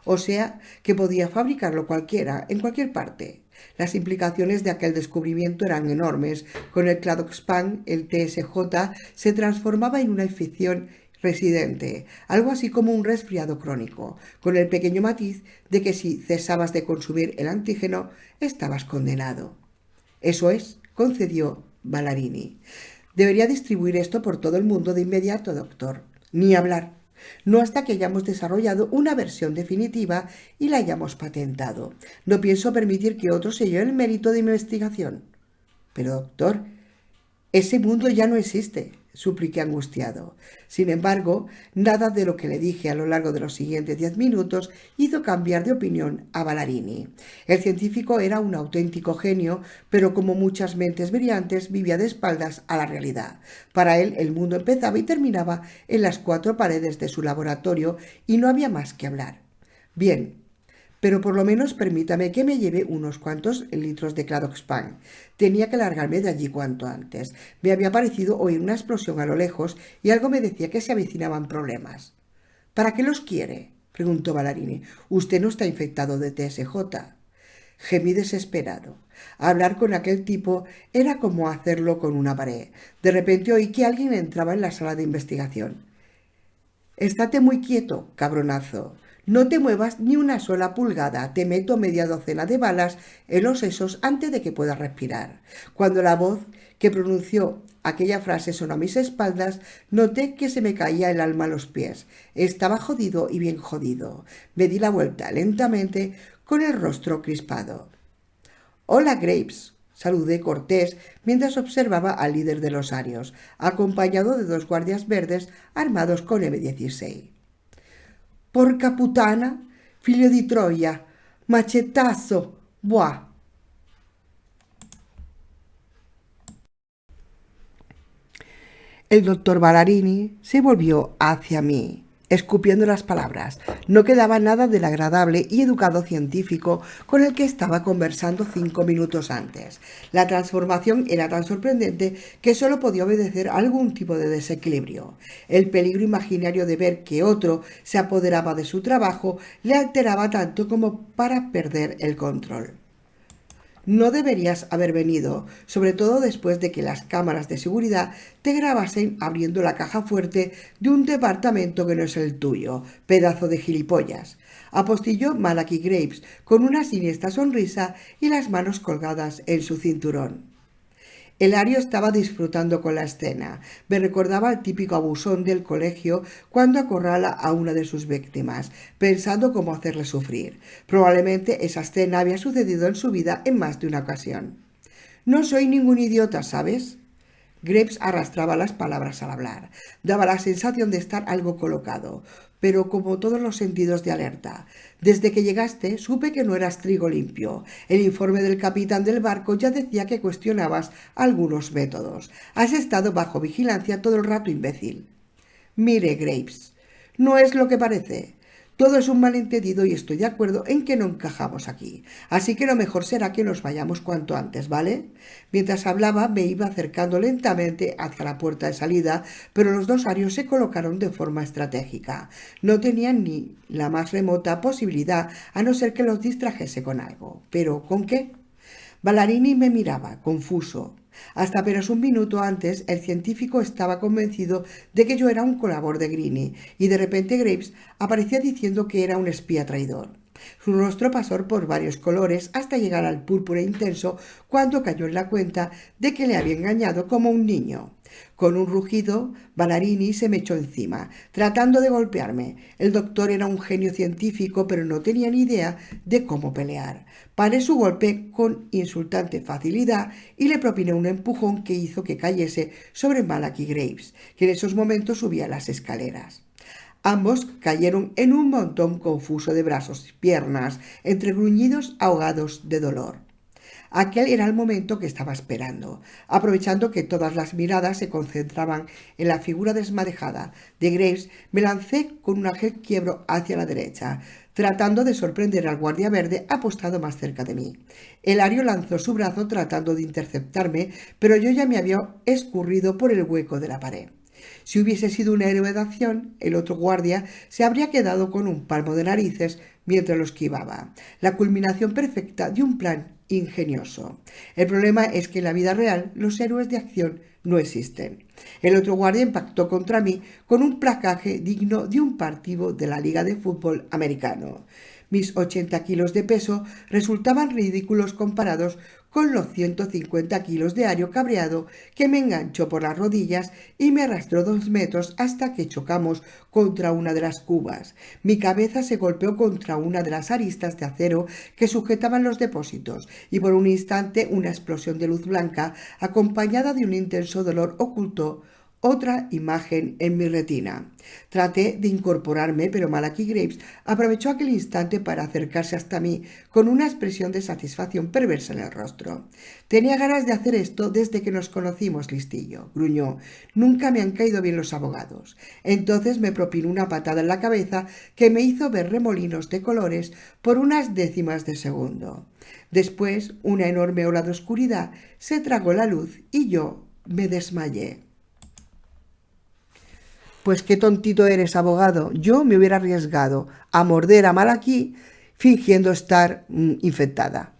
O sea, que podía fabricarlo cualquiera, en cualquier parte. Las implicaciones de aquel descubrimiento eran enormes. Con el cladospan, el TSJ se transformaba en una infección residente, algo así como un resfriado crónico, con el pequeño matiz de que si cesabas de consumir el antígeno, estabas condenado. Eso es, concedió Ballarini. Debería distribuir esto por todo el mundo de inmediato, doctor. Ni hablar. No hasta que hayamos desarrollado una versión definitiva y la hayamos patentado. No pienso permitir que otros se lleven el mérito de mi investigación. Pero, doctor, ese mundo ya no existe, supliqué angustiado. Sin embargo, nada de lo que le dije a lo largo de los siguientes 10 minutos hizo cambiar de opinión a Ballarini. El científico era un auténtico genio, pero como muchas mentes brillantes vivía de espaldas a la realidad. Para él el mundo empezaba y terminaba en las 4 paredes de su laboratorio y no había más que hablar. Bien, pero por lo menos permítame que me lleve unos cuantos litros de cladospan. Tenía que largarme de allí cuanto antes. Me había parecido oír una explosión a lo lejos y algo me decía que se avecinaban problemas. ¿Para qué los quiere?, preguntó Ballarini. Usted no está infectado de TSJ. Gemí desesperado. Hablar con aquel tipo era como hacerlo con una pared. De repente oí que alguien entraba en la sala de investigación. «Estate muy quieto, cabronazo. No te muevas ni una sola pulgada, te meto media docena de balas en los sesos antes de que puedas respirar. Cuando la voz que pronunció aquella frase sonó a mis espaldas, noté que se me caía el alma a los pies. Estaba jodido y bien jodido. Me di la vuelta lentamente con el rostro crispado. «Hola, Graves», saludé cortés mientras observaba al líder de los arios, acompañado de 2 guardias verdes armados con M16. «Porca putana, figlio di Troia, machetazo, buah». El doctor Ballarini se volvió hacia mí, escupiendo las palabras. No quedaba nada del agradable y educado científico con el que estaba conversando 5 minutos antes. La transformación era tan sorprendente que solo podía obedecer a algún tipo de desequilibrio. El peligro imaginario de ver que otro se apoderaba de su trabajo le alteraba tanto como para perder el control. «No deberías haber venido, sobre todo después de que las cámaras de seguridad te grabasen abriendo la caja fuerte de un departamento que no es el tuyo, pedazo de gilipollas», apostilló Malachi Graves con una siniestra sonrisa y las manos colgadas en su cinturón. El ario estaba disfrutando con la escena. Me recordaba al típico abusón del colegio cuando acorrala a una de sus víctimas, pensando cómo hacerle sufrir. Probablemente esa escena había sucedido en su vida en más de una ocasión. «No soy ningún idiota, ¿sabes?». Graves arrastraba las palabras al hablar. Daba la sensación de estar algo colocado, pero como todos los sentidos de alerta. «Desde que llegaste supe que no eras trigo limpio. El informe del capitán del barco ya decía que cuestionabas algunos métodos. Has estado bajo vigilancia todo el rato, imbécil». «Mire, Graves, no es lo que parece. Todo es un malentendido y estoy de acuerdo en que no encajamos aquí. Así que lo mejor será que nos vayamos cuanto antes, ¿vale?». Mientras hablaba me iba acercando lentamente hacia la puerta de salida, pero los 2 arios se colocaron de forma estratégica. No tenían ni la más remota posibilidad, a no ser que los distrajese con algo. ¿Pero con qué? Ballarini me miraba, confuso. Hasta apenas un minuto antes, el científico estaba convencido de que yo era un colaborador de Greene, y de repente Graves aparecía diciendo que era un espía traidor. Su rostro pasó por varios colores hasta llegar al púrpura intenso cuando cayó en la cuenta de que le había engañado como un niño. Con un rugido, Ballarini se me echó encima, tratando de golpearme. El doctor era un genio científico, pero no tenía ni idea de cómo pelear. Paré su golpe con insultante facilidad y le propiné un empujón que hizo que cayese sobre Malachi Graves, que en esos momentos subía las escaleras. Ambos cayeron en un montón confuso de brazos y piernas, entre gruñidos ahogados de dolor. Aquel era el momento que estaba esperando. Aprovechando que todas las miradas se concentraban en la figura desmadejada de Graves, me lancé con un ágil quiebro hacia la derecha, tratando de sorprender al guardia verde apostado más cerca de mí. El ario lanzó su brazo tratando de interceptarme, pero yo ya me había escurrido por el hueco de la pared. Si hubiese sido un héroe de acción, el otro guardia se habría quedado con un palmo de narices mientras lo esquivaba. La culminación perfecta de un plan ingenioso. El problema es que en la vida real los héroes de acción no existen. El otro guardia impactó contra mí con un placaje digno de un partido de la Liga de Fútbol Americano. Mis 80 kilos de peso resultaban ridículos comparados con los 150 kilos de ario cabreado que me enganchó por las rodillas y me arrastró 2 metros hasta que chocamos contra una de las cubas. Mi cabeza se golpeó contra una de las aristas de acero que sujetaban los depósitos y por un instante una explosión de luz blanca acompañada de un intenso dolor ocultó otra imagen en mi retina. Traté de incorporarme, pero Malachi Graves aprovechó aquel instante para acercarse hasta mí con una expresión de satisfacción perversa en el rostro. «Tenía ganas de hacer esto desde que nos conocimos, listillo», gruñó. «Nunca me han caído bien los abogados». Entonces me propinó una patada en la cabeza que me hizo ver remolinos de colores por unas décimas de segundo. Después, una enorme ola de oscuridad se tragó la luz y yo me desmayé. «Pues qué tontito eres, abogado. Yo me hubiera arriesgado a morder a Malachi fingiendo estar infectada».